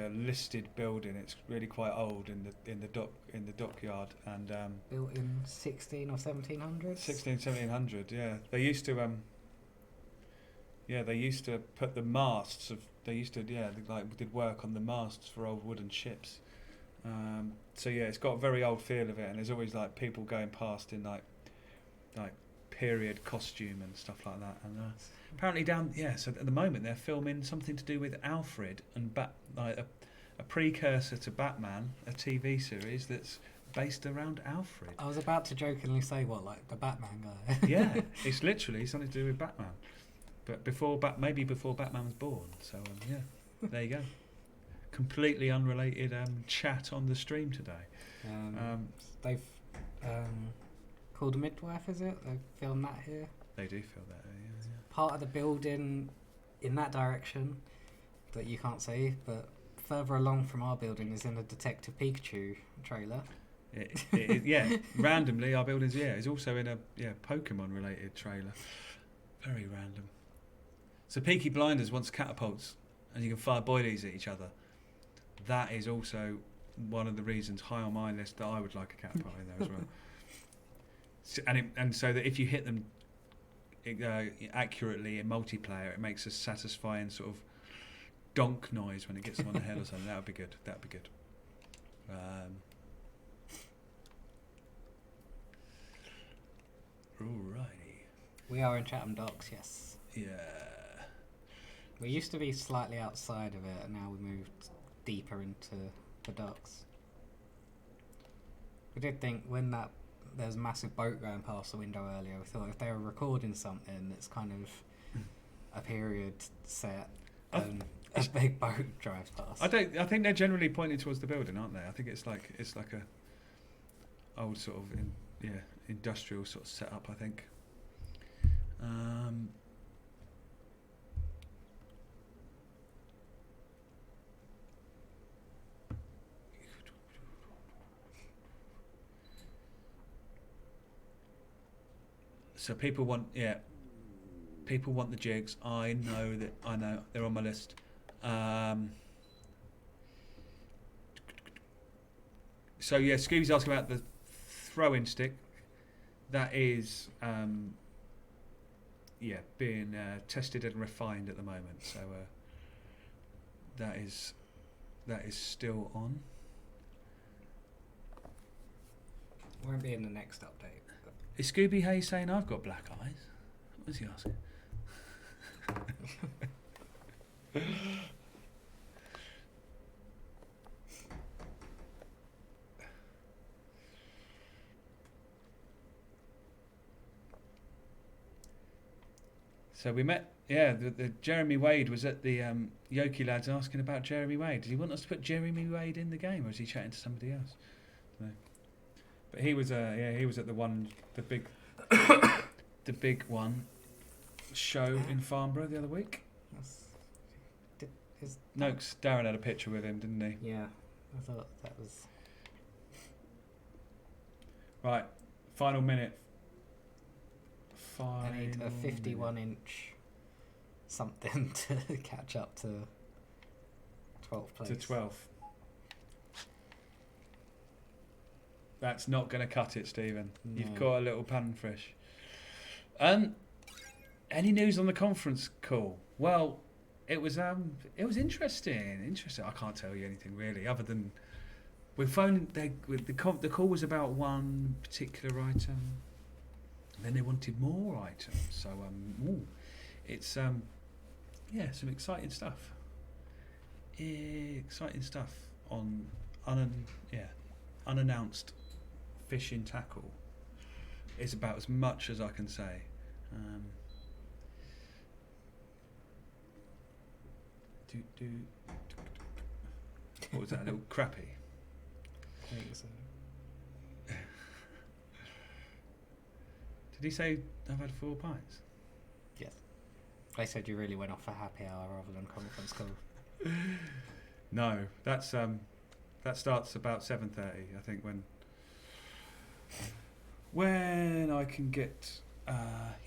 listed building. It's really quite old in the dockyard and built in 16 or 1700s. 1700. Yeah, they used to they used to put the masts of. They used to did work on the masts for old wooden ships. So yeah, it's got a very old feel of it, and there's always like people going past in like period costume and stuff like that. And apparently so at the moment they're filming something to do with Alfred and a precursor to Batman, a TV series that's based around Alfred. I was about to jokingly say like the Batman guy. Yeah, it's literally something to do with Batman, but maybe before Batman was born. So yeah, there you go. Completely unrelated chat on the stream today. They've called Midwife, is it? They filmed that here. They do feel that. Yeah. Part of the building in that direction that you can't see, but further along from our building is in a Detective Pikachu trailer. Randomly our building's is also in a Pokemon related trailer. Very random. So Peaky Blinders wants catapults and you can fire boilies at each other. That is also one of the reasons high on my list that I would like a catapult in there as well. And so that if you hit them accurately in multiplayer, it makes a satisfying sort of donk noise when it gets them on the head or something. That would be good. Alrighty. We are in Chatham Docks, yes. Yeah. We used to be slightly outside of it, and now we moved deeper into the docks. We did think when there was a massive boat going past the window earlier, we thought if they were recording something that's kind of a period set and a big boat drives past. I think they're generally pointing towards the building, aren't they? I think it's like a old sort of industrial sort of setup, I think. So people want the jigs. I know they're on my list. So yeah, Scooby's asking about the throw-in stick. That is being tested and refined at the moment. So that is still on. Won't be in the next update. Is Scooby Hay saying I've got black eyes? What was he asking? So we met, the Jeremy Wade was at the Yoki lads asking about Jeremy Wade. Did he want us to put Jeremy Wade in the game, or is he chatting to somebody else? No. But he was at the big one show in Farnborough the other week. Noakes, Darren had a picture with him, didn't he? Yeah, I thought that was... Right, final minute. I need a 51-inch something to catch up to 12th place. To 12th. That's not going to cut it, Stephen. No. You've caught a little panfish. Any news on the conference call? Well, it was interesting. I can't tell you anything really, other than we phoned. The call was about one particular item. Then they wanted more items. So it's some exciting stuff. Exciting stuff on unannounced fishing tackle. Is about as much as I can say. What was that? A little crappie? I think so. Did he say I've had 4 pints? Yes. They said you really went off for happy hour rather than conference call. No, that starts about 7:30. I think when I can get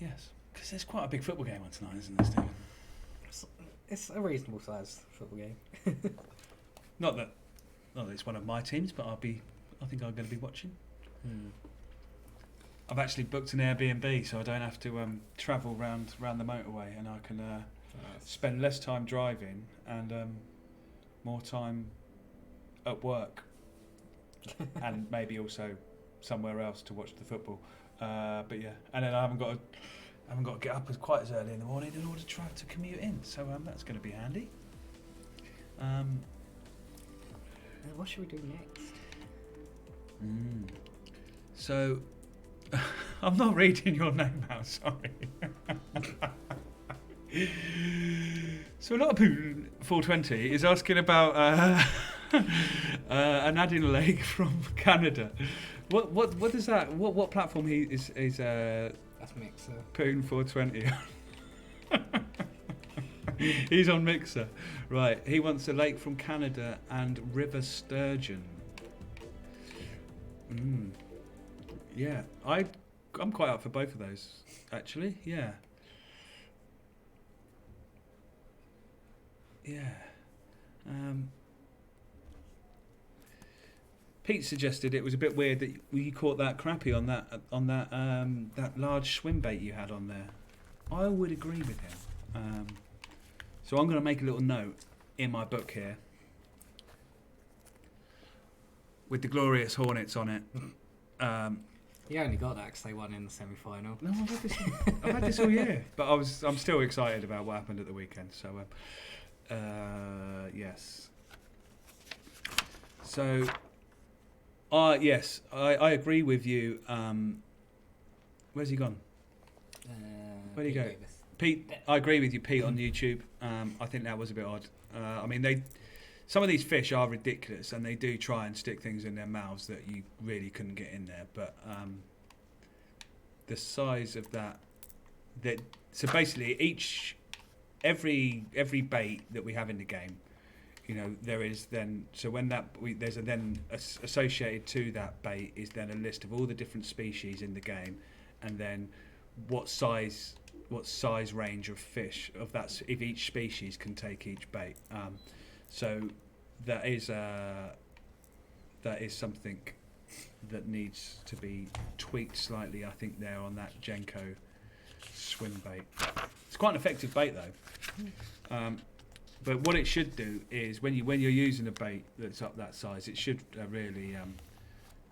yes, because there's quite a big football game on tonight, isn't there, Stephen? It's a reasonable sized football game. Not that it's one of my teams, but I think I'm going to be watching. I've actually booked an Airbnb, so I don't have to travel round the motorway, and I can spend less time driving and more time at work, and maybe also somewhere else to watch the football. But yeah, and then I haven't got to get up quite as early in the morning in order to commute in. So that's going to be handy. What should we do next? So. I'm not reading your name out, sorry. So a lot of people, 420, is asking about Nadine Lake from Canada. What is that? What platform is that's Mixer. Putting 420 on? He's on Mixer. Right, he wants a lake from Canada and river sturgeon. Yeah, I'm quite up for both of those, actually. Yeah. Pete suggested it was a bit weird that you caught that crappie on that large swim bait you had on there. I would agree with him. So I'm going to make a little note in my book here with the glorious hornets on it. You only got that because they won in the semi-final. No, I've had this all year, but I'm still excited about what happened at the weekend. So, yes. So, yes, I agree with you. Where's he gone? Where'd he Pete go? Davis. Pete, I agree with you, Pete, on YouTube. I think that was a bit odd. I mean, some of these fish are ridiculous, and they do try and stick things in their mouths that you really couldn't get in there. But the size of that so basically every bait that we have in the game, there is then, so when there's associated to that bait is then a list of all the different species in the game, and then what size range of fish of that, if each species can take each bait. So that is something that needs to be tweaked slightly, I think, there on that Genko swim bait. It's quite an effective bait though. But what it should do is when you're using a bait that's up that size, it should really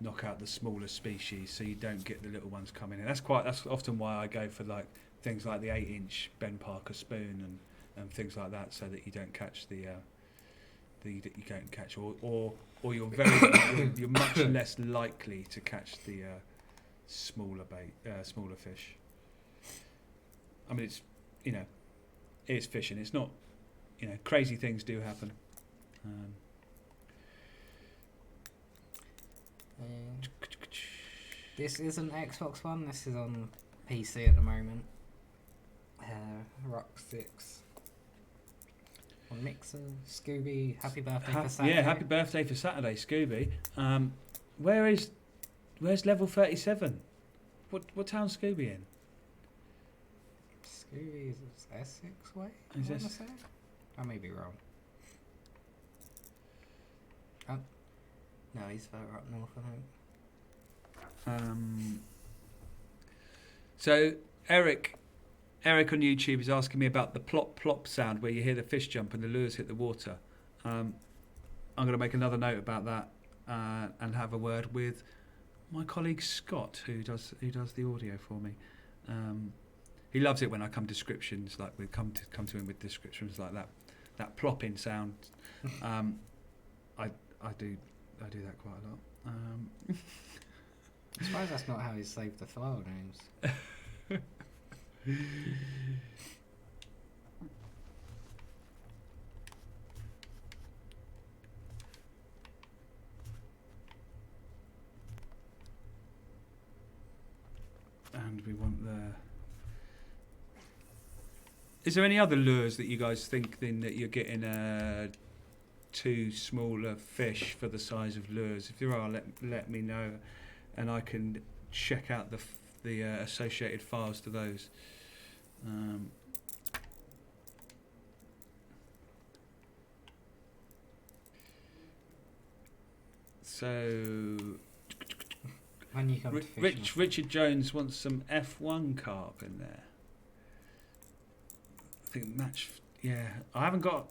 knock out the smaller species, so you don't get the little ones coming in. That's often why I go for like things like the 8-inch Ben Parker spoon and things like that, so that you don't catch or you're you're much less likely to catch the smaller fish. I mean, it is fishing. It's not, crazy things do happen. This isn't Xbox One. This is on PC at the moment. Rock 6 on Mixer. Scooby, happy birthday for Saturday. Yeah, happy birthday for Saturday, Scooby. Where's level 37? What town's Scooby in? Scooby is Essex way. Is I wanna this? say? I may be wrong. Oh. No, he's further up north, I think. So Eric on YouTube is asking me about the plop plop sound where you hear the fish jump and the lures hit the water. I'm going to make another note about that and have a word with my colleague Scott, who does the audio for me. He loves it when I come descriptions, like we come to him with descriptions like that plopping sound. I do that quite a lot. I suppose that's not how he saved the file names. And we want Is there any other lures that you guys think then that you're getting too smaller fish for the size of lures? If there are, let me know, and I can check out the associated files to those. So When you come to fishing. Richard Jones wants some F1 carp in there. I think match. Yeah, I haven't got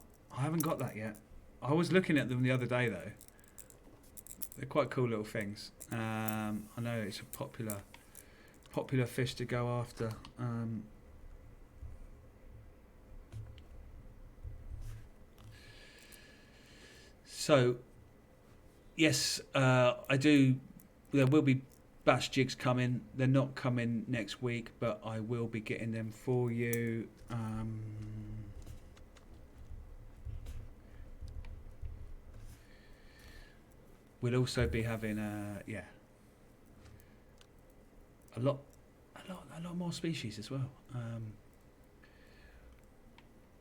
that yet. I was looking at them the other day though. They're quite cool little things. I know it's a popular fish to go after. So, yes, I do. There will be bash jigs coming. They're not coming next week, but I will be getting them for you. We'll also be having a lot more species as well.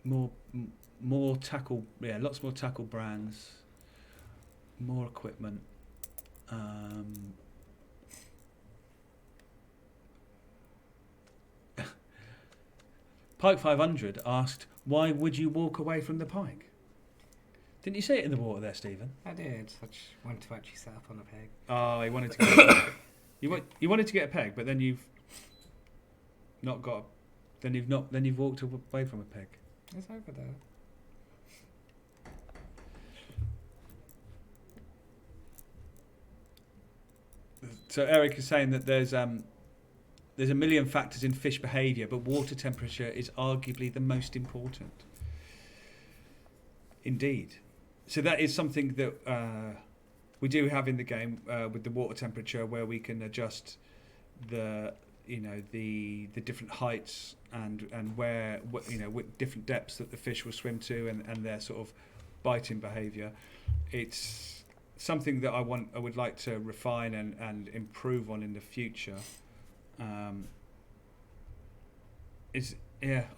More tackle, lots more tackle brands, more equipment. Pike 500 asked, "Why would you walk away from the pike?" Didn't you see it in the water there, Stephen? I did. I just wanted to actually set up on a peg. Oh, he wanted to get a peg. You wanted to get a peg, but then you've not got. Then you've walked away from a peg. It's over there. So Eric is saying that there's a million factors in fish behaviour, but water temperature is arguably the most important. Indeed. So that is something that we do have in the game with the water temperature where we can adjust the the different heights and where with different depths that the fish will swim to and their sort of biting behaviour. It's something that I would like to refine and improve on in the future. I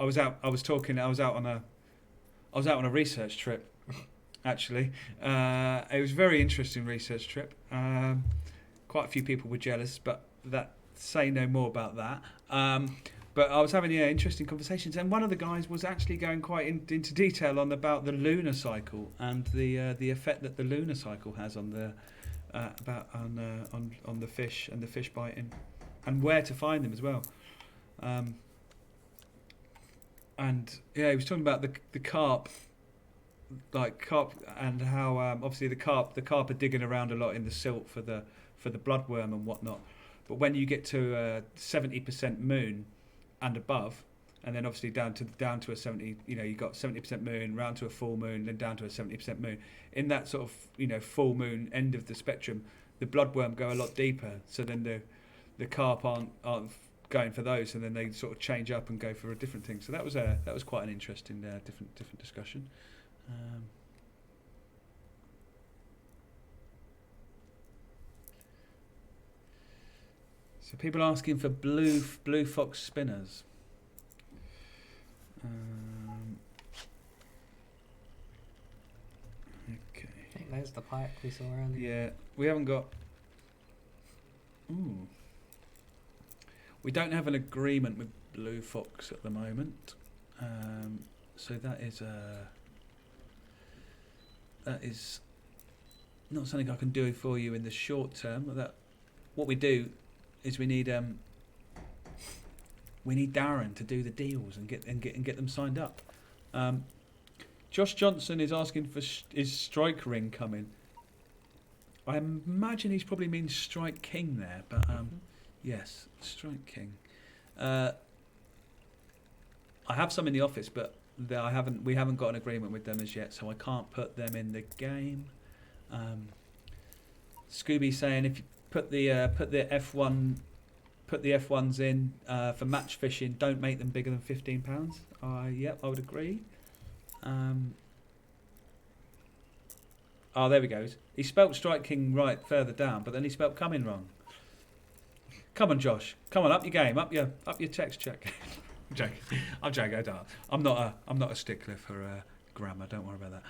was out on a research trip actually. It was a very interesting research trip. Quite a few people were jealous, but say no more about that. But I was having interesting conversations, and one of the guys was actually going quite into detail about the lunar cycle and the effect that the lunar cycle has on the on the fish and the fish biting, and where to find them as well. And he was talking about the carp, and how obviously the carp are digging around a lot in the silt for the bloodworm and whatnot. But when you get to 70% moon and above, and then obviously down to a 70, you got 70% moon, round to a full moon, then down to a 70% moon. In that sort of full moon end of the spectrum, the bloodworm go a lot deeper. So then the carp aren't going for those, and then they sort of change up and go for a different thing. So that was quite an interesting different discussion. So people asking for blue fox spinners. Okay. I think there's the pike we saw earlier. Yeah, we haven't got. Ooh. We don't have an agreement with Blue Fox at the moment, so that is not something I can do for you in the short term. What we do is we need Darren to do the deals and get them signed up. Josh Johnson is asking for is Strike Ring coming? I imagine he's probably means Strike King there, but yes, Strike King. I have some in the office, but we haven't got an agreement with them as yet, so I can't put them in the game. Scooby saying if you put the F1s in for match fishing, don't make them bigger than £15. Yep, I would agree. Oh, there we go. He spelt Strike King right further down, but then he spelt coming wrong. Come on, Josh. Come on, up your game, up your text check. I'm joking. I'm not a stickler for grammar. Don't worry about that.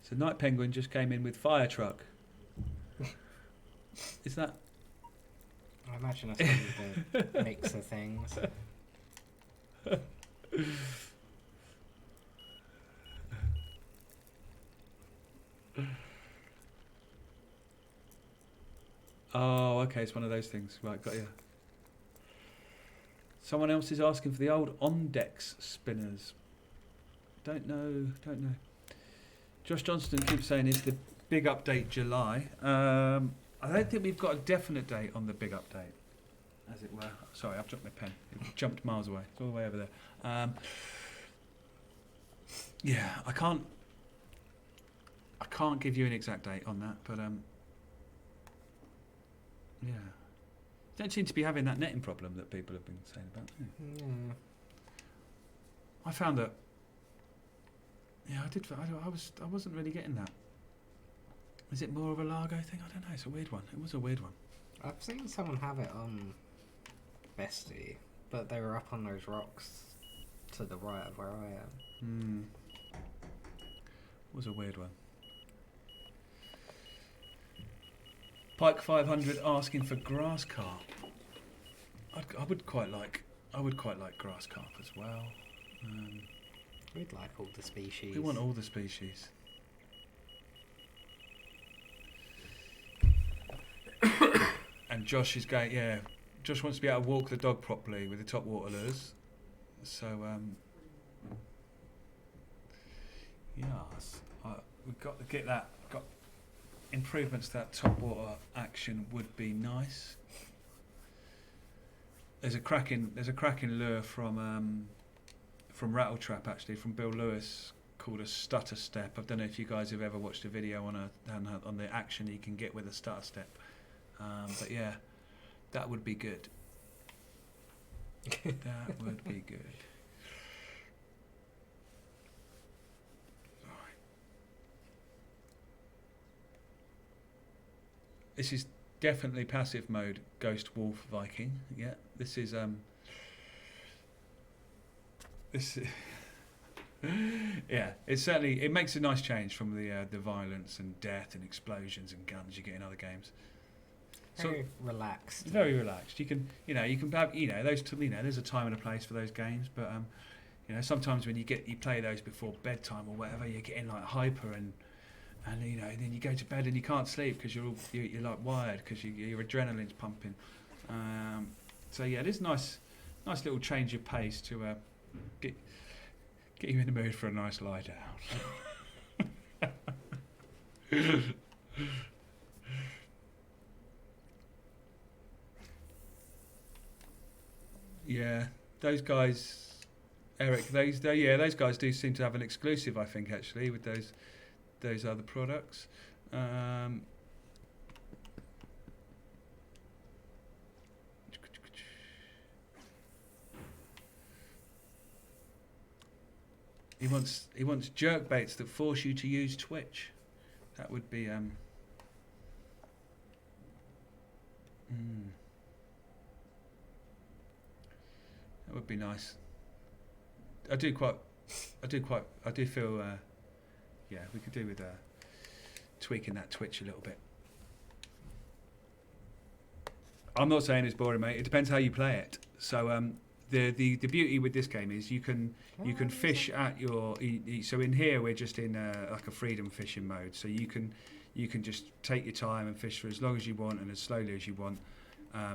So Night Penguin just came in with Fire Truck. Is that? I imagine that's one of the mix of things. Oh, okay, it's one of those things. Right, got you. Someone else is asking for the old Ondex spinners. Don't know. Josh Johnston keeps saying, is the big update July? I don't think we've got a definite date on the big update, as it were. Sorry, I've dropped my pen. It jumped miles away. It's all the way over there. Yeah, I can't give you an exact date on that, but yeah. Don't seem to be having that netting problem that people have been saying about. Yeah. I found that. Yeah, I wasn't really getting that. Is it more of a Largo thing? I don't know. It's a weird one. It was a weird one. I've seen someone have it on Bestie, but they were up on those rocks to the right of where I am. It was a weird one. Pike 500 asking for grass carp. I would quite like grass carp as well. We'd like all the species. We want all the species. And Josh is going. Yeah, Josh wants to be able to walk the dog properly with the top water lures. So yes, we've got to get that. improvements to that top water action would be nice. There's a cracking lure from Rattletrap, actually, from Bill Lewis, called a stutter step. I don't know if you guys have ever watched a video on the action you can get with a stutter step, but yeah, that would be good. That would be good. Right. This is definitely passive mode, Ghost Wolf Viking. Yeah, this is yeah, it makes a nice change from the violence and death and explosions and guns you get in other games. Very relaxed. Very relaxed. You can have there's a time and a place for those games, but sometimes when you play those before bedtime or whatever, you're getting like hyper and then you go to bed and you can't sleep because you're like wired because your adrenaline's pumping. So yeah, it is nice little change of pace to get you in the mood for a nice lie down. Yeah, those guys, Eric. Those guys do seem to have an exclusive, I think, actually, with those other products. He wants jerk baits that force you to use Twitch. That would be that would be nice. I do feel we could do with tweaking that Twitch a little bit. I'm not saying it's boring, mate. It depends how you play it. So the beauty with this game is you can fish at your. So in here we're just in like a freedom fishing mode. So you can just take your time and fish for as long as you want and as slowly as you want.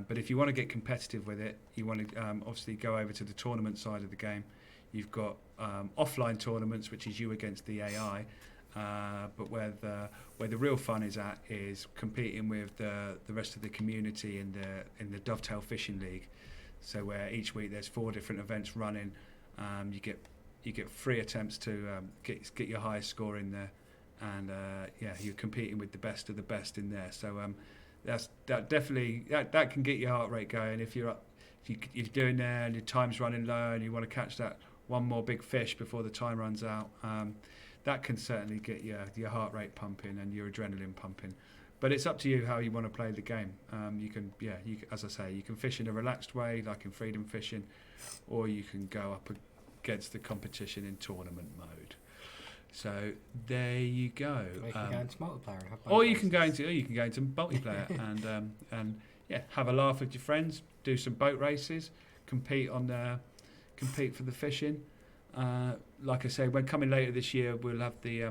But if you want to get competitive with it, you want to obviously go over to the tournament side of the game. You've got offline tournaments, which is you against the AI. But where the real fun is at is competing with the rest of the community in the Dovetail Fishing League. So where each week there's 4 different events running, you get 3 attempts to get your highest score in there, and you're competing with the best of the best in there. So that can get your heart rate going if you're doing there and your time's running low and you want to catch that one more big fish before the time runs out. That can certainly get your heart rate pumping and your adrenaline pumping. But it's up to you how you want to play the game. As I say, you can fish in a relaxed way, like in freedom fishing, or you can go up against the competition in tournament mode. So there you go. Or you can go into multiplayer and have both. Or you can go into multiplayer and have a laugh with your friends, do some boat races, compete for the fishing. Like I say, when coming later this year, we'll have the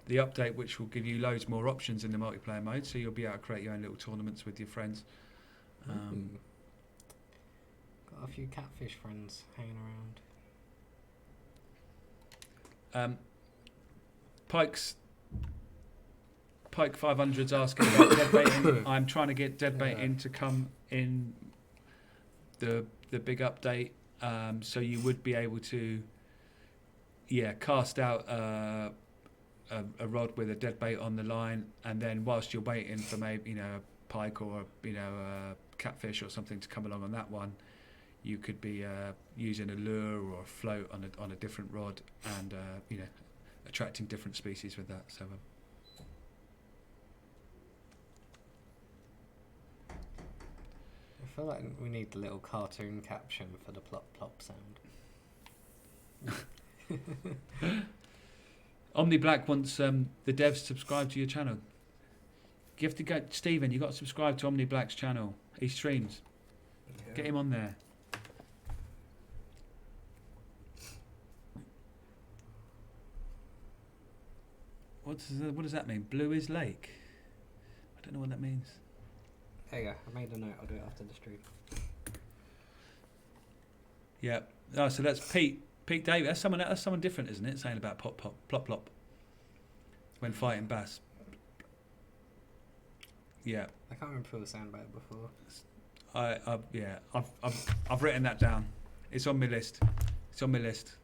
update, which will give you loads more options in the multiplayer mode, so you'll be able to create your own little tournaments with your friends. Got a few catfish friends hanging around. Pike 500's asking about deadbaiting. I'm trying to get deadbaiting to come in the big update, so you would be able to cast out a rod with a deadbait on the line, and then whilst you're waiting for maybe a pike or a catfish or something to come along on that one, you could be using a lure or a float on a different rod and attracting different species with that. So I feel like we need the little cartoon caption for the plop plop sound. Omni Black wants the devs subscribe to your channel. You have to go, Stephen. You got to subscribe to Omni Black's channel. He streams. Yeah. Get him on there. What does that mean? Blue is lake. I don't know what that means. There you go. I made a note. I'll do it after the stream. Yeah. Oh, so that's Pete David. That's someone different, isn't it? Saying about plop plop when fighting bass. Yeah. I can't remember if it was saying about it before. I've written that down. It's on my list. It's on my list.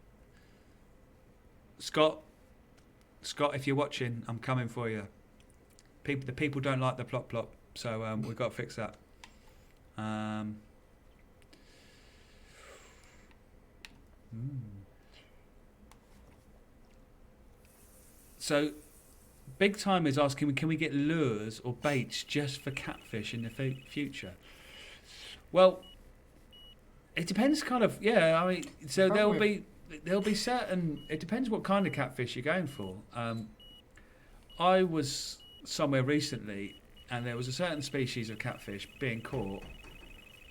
Scott, if you're watching, I'm coming for you. The people don't like the plop, so we've got to fix that. So, Big Time is asking, can we get lures or baits just for catfish in the future? Well, it depends, kind of. Yeah, I mean, so there'll be certain. It depends what kind of catfish you're going for. I was somewhere recently, and there was a certain species of catfish being caught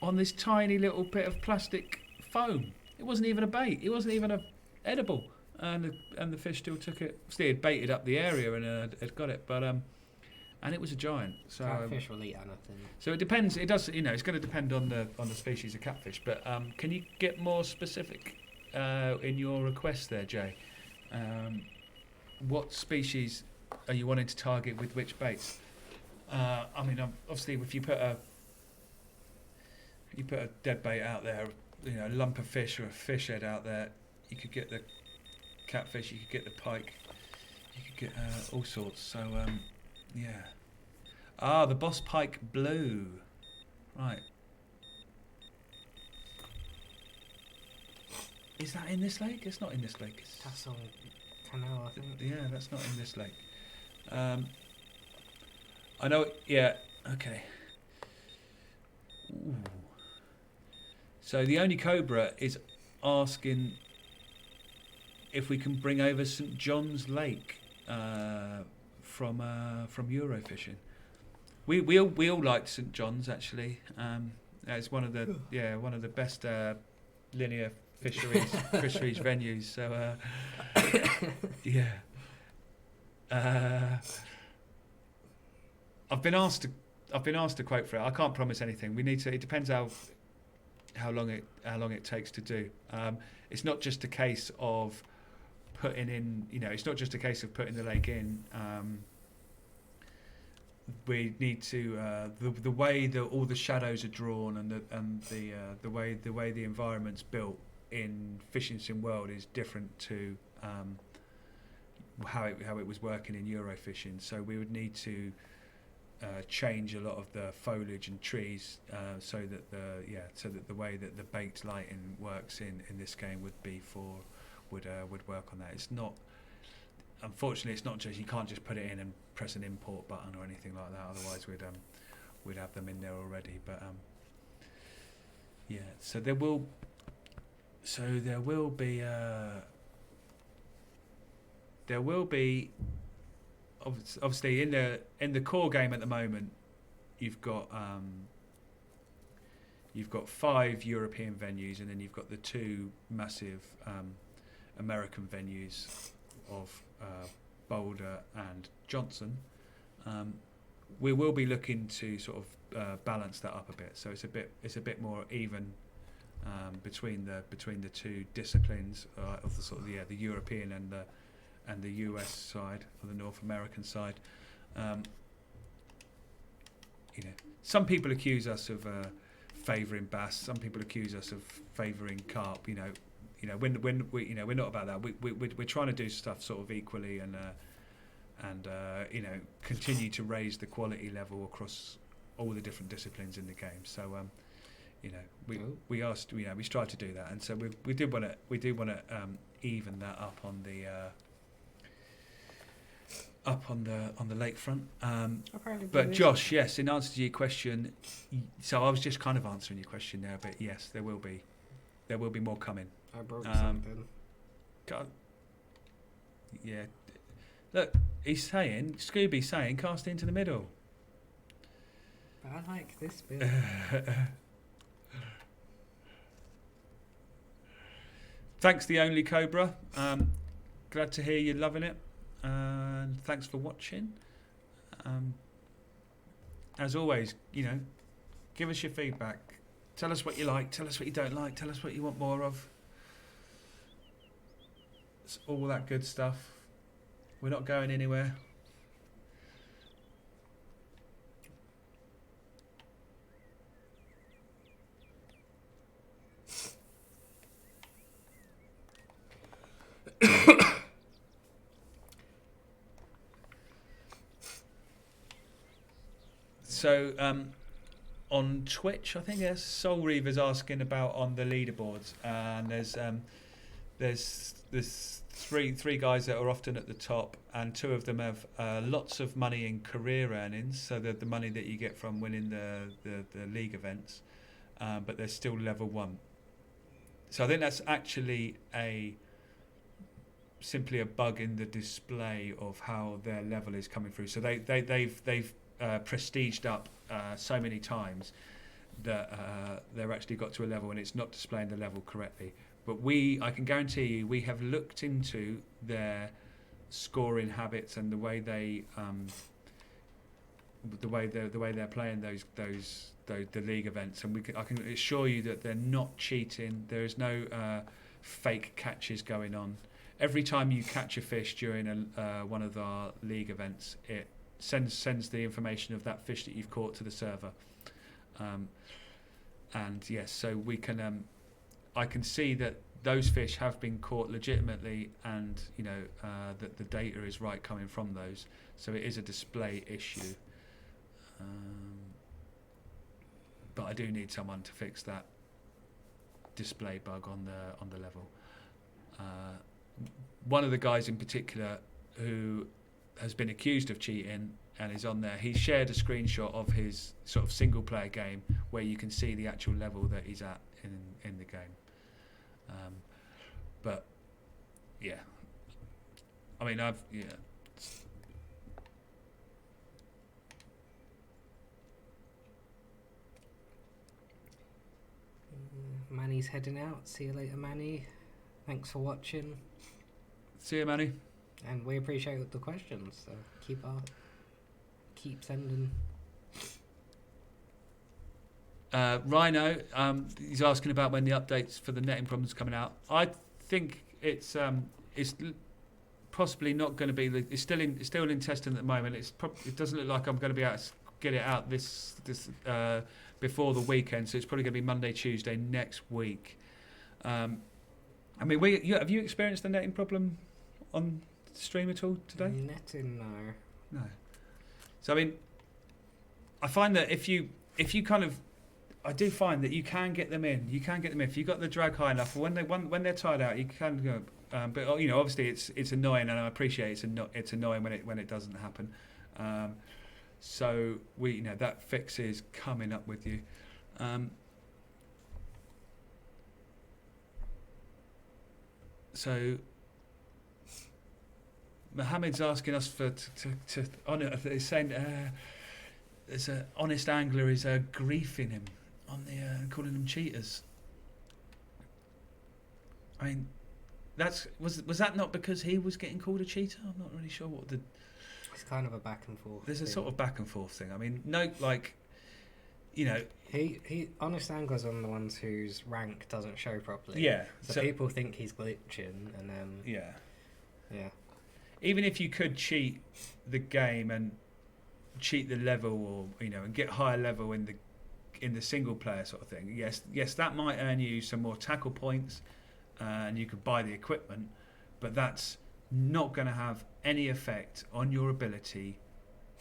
on this tiny little bit of plastic foam. It wasn't even a bait. It wasn't even edible, and the fish still took it. Still had baited up the area and had got it, but and it was a giant. So Catfish will eat anything. So it depends. It does. It's going to depend on the species of catfish. But can you get more specific in your request there, Jay? What species are you wanting to target with which baits? I mean, obviously, if you put a dead bait out there, a lump of fish or a fish head out there, you could get the catfish, you could get the pike, you could get all sorts. So yeah. The Boss Pike Blue, right? Is that in this lake? It's not in this lake. That's on Canal, I think. Yeah, that's not in this lake. I know. Yeah. Okay. Ooh. So the Only Cobra is asking if we can bring over St John's Lake from Eurofishing. We all liked St John's, actually. It's one of the best linear fisheries venues. So yeah. I've been asked to quote for it. I can't promise anything. We need to. It depends how long it takes to do. It's not just a case of putting in. It's not just a case of putting the lake in. We need to the way that all the shadows are drawn and the way the environment's built in Fishing Sim World is different to how it was working in Eurofishing. So we would need to change a lot of the foliage and trees so that the way that the baked lighting works in this game would work on that. It's not. Unfortunately, it's not just, you can't just put it in and press an import button or anything like that. Otherwise, we'd have them in there already. But yeah, so there will be obviously in the core game at the moment. You've got 5 European venues, and then you've got the 2 massive American venues of Boulder and Johnson. We will be looking to sort of balance that up a bit, so it's a bit more even between the 2 disciplines of the sort of the European and the US side, or the North American side. Some people accuse us of favouring bass. Some people accuse us of favouring carp. When we're not about that. We're trying to do stuff sort of equally and continue to raise the quality level across all the different disciplines in the game. So we strive to do that, and so we do want to even that up on the lakefront. But Josh, yes, in answer to your question, so I was just kind of answering your question there, but yes, there will be more coming. I broke something. Yeah. Look, Scooby's saying, cast into the middle. But I like this bit. Thanks, The Only Cobra. Glad to hear you're loving it. And thanks for watching. As always, give us your feedback. Tell us what you like. Tell us what you don't like. Tell us what you want more of. It's all that good stuff. We're not going anywhere. So on Twitch, I think there's Soul Reaver's asking about on the leaderboards, and there's three guys that are often at the top, and two of them have lots of money in career earnings, so the money that you get from winning the league events, but they're still level 1. So I think that's actually simply a bug in the display of how their level is coming through. So they've prestiged up so many times that they've actually got to a level and it's not displaying the level correctly. But I can guarantee you, we have looked into their scoring habits and the way they're playing the league events, and I can assure you that they're not cheating. There is no fake catches going on. Every time you catch a fish during one of our league events, it sends the information of that fish that you've caught to the server. And yes, so we can. I can see that those fish have been caught legitimately, and that the data is right coming from those. So it is a display issue. But I do need someone to fix that display bug on the level. One of the guys in particular who has been accused of cheating and is on there, he shared a screenshot of his sort of single player game where you can see the actual level that he's at in the game. But yeah, I mean Manny's heading out. See you later, Manny. Thanks for watching. See you, Manny. And we appreciate the questions, so keep sending. Rhino, he's asking about when the updates for the netting problems coming out. I think it's possibly not going to be. It's still in testing at the moment. It doesn't look like I'm going to be able to get it out this before the weekend. So it's probably going to be Monday, Tuesday next week. I mean, have you experienced the netting problem on stream at all today? Netting, no. So I mean, I find that if you kind of, I do find that you can get them in. You can get them in if you got the drag high enough. When they're tied out, you can go. But obviously it's annoying, and I appreciate it's annoying when it doesn't happen. So that fix is coming up with you. So Mohammed's asking us he's saying there's an honest angler is griefing him on the calling them cheaters. I mean, was that not because he was getting called a cheater? I'm not really sure what the. It's kind of a back and forth. There's a sort of back and forth thing. I mean, he honest anglers are the ones whose rank doesn't show properly. Yeah. So people think he's glitching, and then yeah. Even if you could cheat the game and cheat the level, or and get higher level in the single player sort of thing, yes, that might earn you some more tackle points, and you could buy the equipment, but that's not going to have any effect on your ability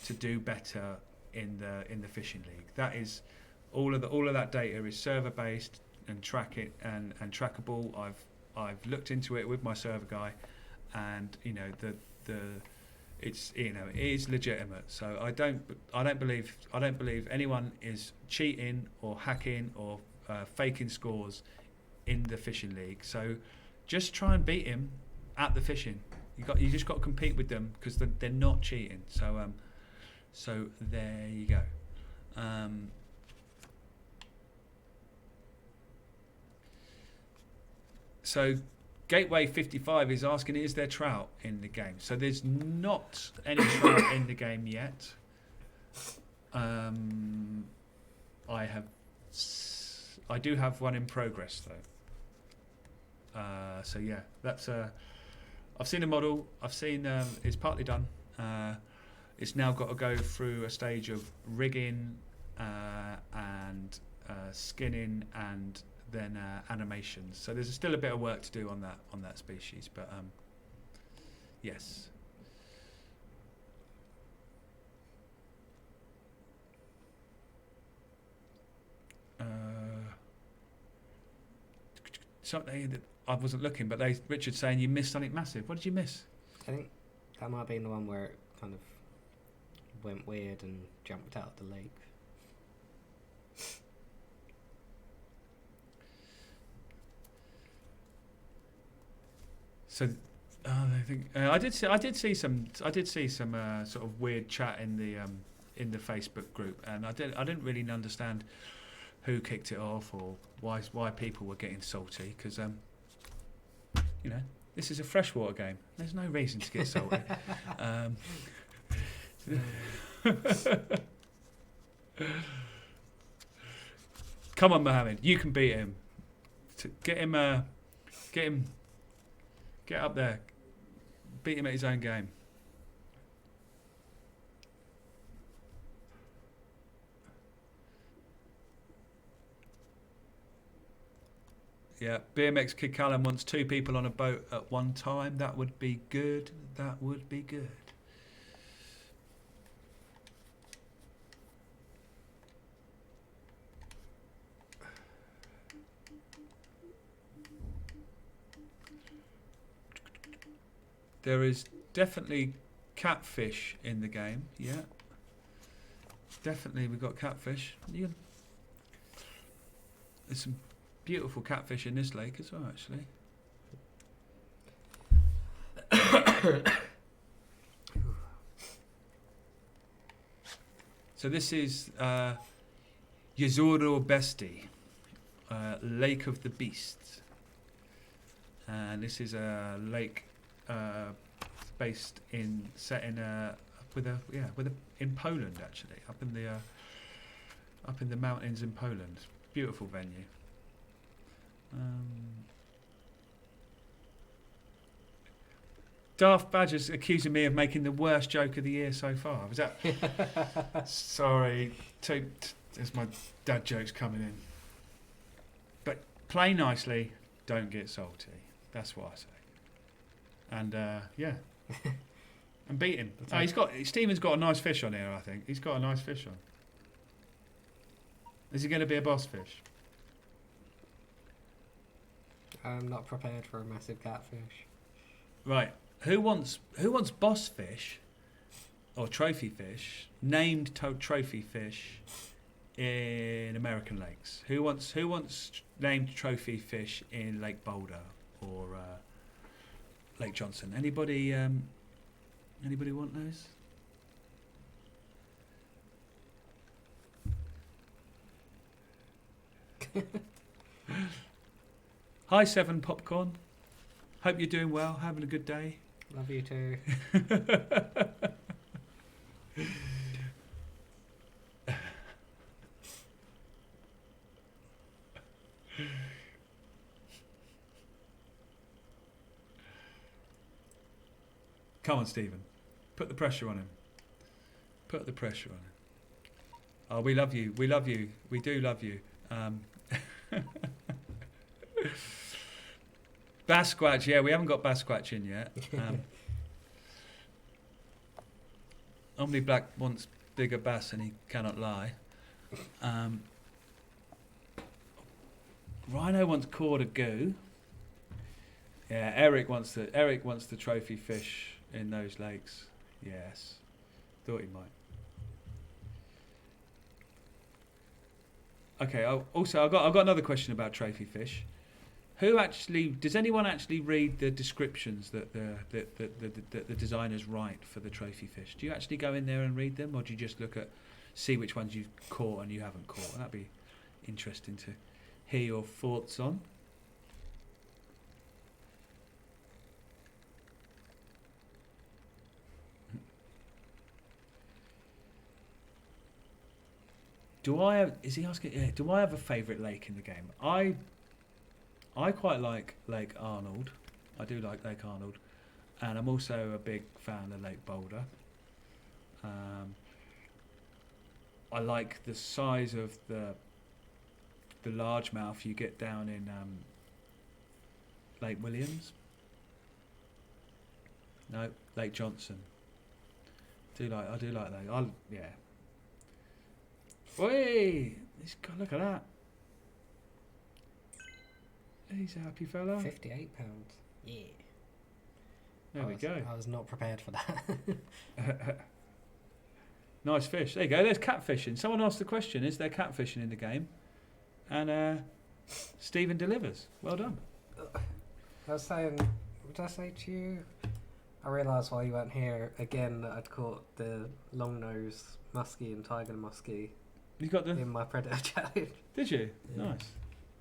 to do better in the fishing league. That is all of that data is server based and trackable. I've looked into it with my server guy, and it is legitimate. So I don't believe anyone is cheating or hacking or faking scores in the fishing league. So just try and beat him at the fishing. You just got to compete with them because they're not cheating. So there you go. So Gateway 55 is asking, is there trout in the game? So there's not any trout in the game yet. I do have one in progress though. So yeah, that's I've seen a model. I've seen it's partly done. It's now got to go through a stage of rigging and skinning and then animations. So there's still a bit of work to do on that species, but yes. something that I wasn't looking, but Richard's saying you missed something massive. What did you miss? I think that might have been the one where it kind of went weird and jumped out of the lake. So, I think I did see some sort of weird chat in the Facebook group, and I didn't really understand who kicked it off or why people were getting salty, because this is a freshwater game. There's no reason to get salty. Come on, Mohammed, you can beat him. Get up there. Beat him at his own game. Yeah, BMX Kid Callum wants 2 people on a boat at one time. That would be good. That would be good. There is definitely catfish in the game. Yeah, definitely we've got catfish. There's some beautiful catfish in this lake as well, actually. So this is Yezoro Besti, Lake of the Beasts, and this is a lake set in in Poland, actually, up in the mountains in Poland. Beautiful venue. Daft Badger's accusing me of making the worst joke of the year so far. Was that? Sorry, there's my dad jokes coming in. But play nicely, don't get salty. That's what I say. And and beat him. Stephen's got a nice fish on here. I think he's got a nice fish on. Is he going to be a boss fish? I'm not prepared for a massive catfish. Right. Who wants boss fish or trophy fish, named trophy fish in American lakes? Who wants named trophy fish in Lake Boulder or Lake Johnson? Anybody want those? Hi, Seven Popcorn. Hope you're doing well, having a good day. Love you too. Come on, Stephen. Put the pressure on him. Put the pressure on him. Oh, we love you. We love you. We do love you. Bass Squatch, yeah, we haven't got Bass Squatch in yet. Omni Black wants bigger bass and he cannot lie. Rhino wants cord of goo. Yeah, Eric wants the trophy fish in those lakes. Yes, thought he might. Okay. I've got another question about trophy fish. Does anyone actually read the descriptions that the designers write for the trophy fish? Do you actually go in there and read them, or do you just see which ones you've caught and you haven't caught? That'd be interesting to hear your thoughts on. Is he asking? Yeah, do I have a favourite lake in the game? I quite like Lake Arnold. I do like Lake Arnold, and I'm also a big fan of Lake Boulder. I like the size of the largemouth you get down in Lake Williams. No, Lake Johnson. I do like that. Yeah. Oi! Look at that. He's a happy fella. £58. Yeah. There we go. I was not prepared for that. Nice fish. There you go. There's catfishing. Someone asked the question, is there catfishing in the game? And Stephen delivers. Well done. I was saying, what did I say to you? I realised while you weren't here again that I'd caught the long-nosed muskie and tiger muskie You got the... in my predator challenge. Did you? Yeah. Nice.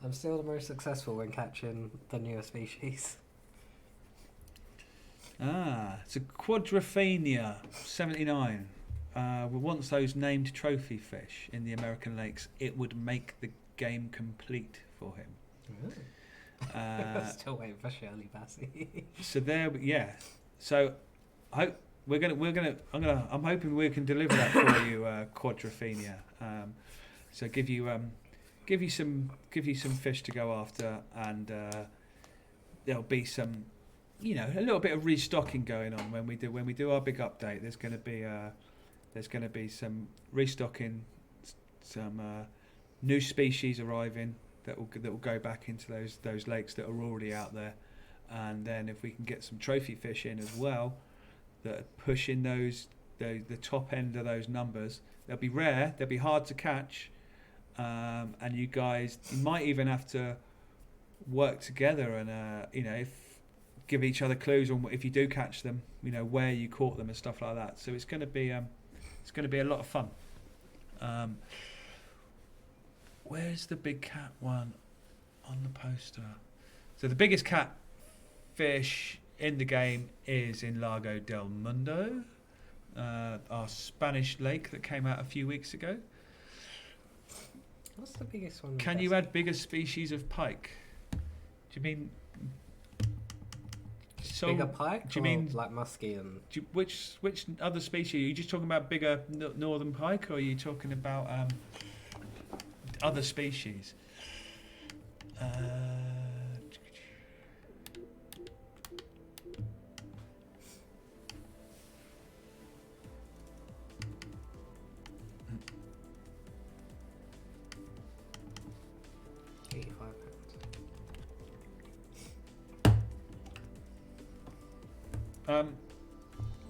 I'm still the most successful when catching the newer species. It's a Quadrophenia 79. Once those named trophy fish in the American lakes, it would make the game complete for him. Still waiting for Shirley Bassey. So there, yeah. So I'm hoping we can deliver that for you, Quadrophenia. So give you some fish to go after, and there'll be some, a little bit of restocking going on when we do our big update. There's going to be some restocking, some new species arriving that will go back into those lakes that are already out there, and then if we can get some trophy fish in as well, that are pushing the top end of those numbers. They'll be rare, they'll be hard to catch, and you might even have to work together and give each other clues on if you do catch them, where you caught them and stuff like that. So it's going to be a lot of fun. Where's the big cat one on the poster? So the biggest cat fish in the game is in Lago del Mundo, our Spanish lake that came out a few weeks ago. What's the biggest one? Can you add bigger species of pike? Do you mean bigger pike? Do you mean like muskie and? Which other species? Are you just talking about bigger northern pike, or are you talking about other species?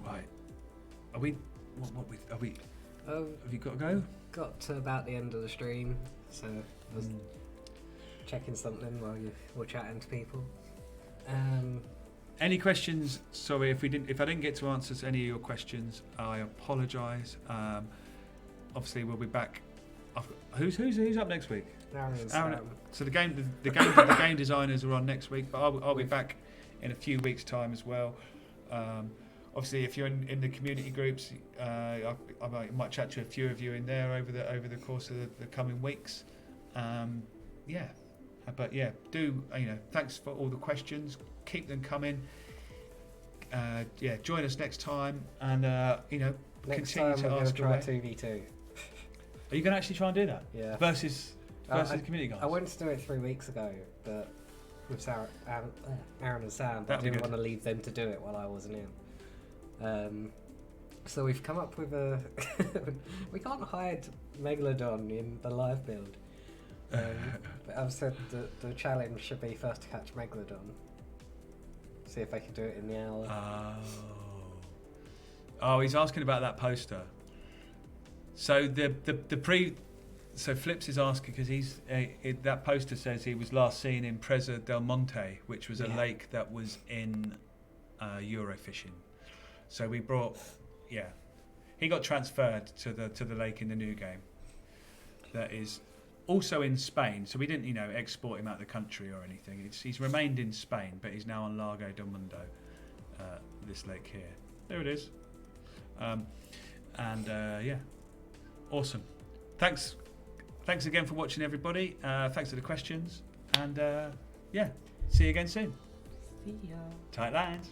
Right. Are we? Are we? Have you got to go? Got to about the end of the stream, so I was checking something while you were chatting to people. Any questions? Sorry if I didn't get to answer any of your questions, I apologise. Obviously, we'll be back. Who's up next week? Aaron. So the game designers are on next week, but I'll be back in a few weeks' time as well. Obviously, if you're in the community groups, I might chat to a few of you in there over the course of the coming weeks. But thanks for all the questions. Keep them coming. Join us next time, and Next continue time to we're ask going away. to try 2v2. Are you going to actually try and do that? Yeah. Versus community guys. I wanted to do it 3 weeks ago, but with Aaron and Sam, I That'd be didn't good. want to leave them to do it while I wasn't in. So we've come up with a... we can't hide Megalodon in the live build. But I've said the challenge should be first to catch Megalodon. See if they can do it in the hour. Oh, he's asking about that poster. So So Flips is asking because that poster says he was last seen in Presa del Monte, which was a lake that was in Eurofishing. So we brought, he got transferred to the lake in the new game. That is also in Spain. So we didn't, export him out of the country or anything. He's remained in Spain, but he's now on Lago del Mundo, this lake here. There it is. Awesome. Thanks again for watching, everybody. Thanks for the questions, and see you again soon. See ya. Tight lines.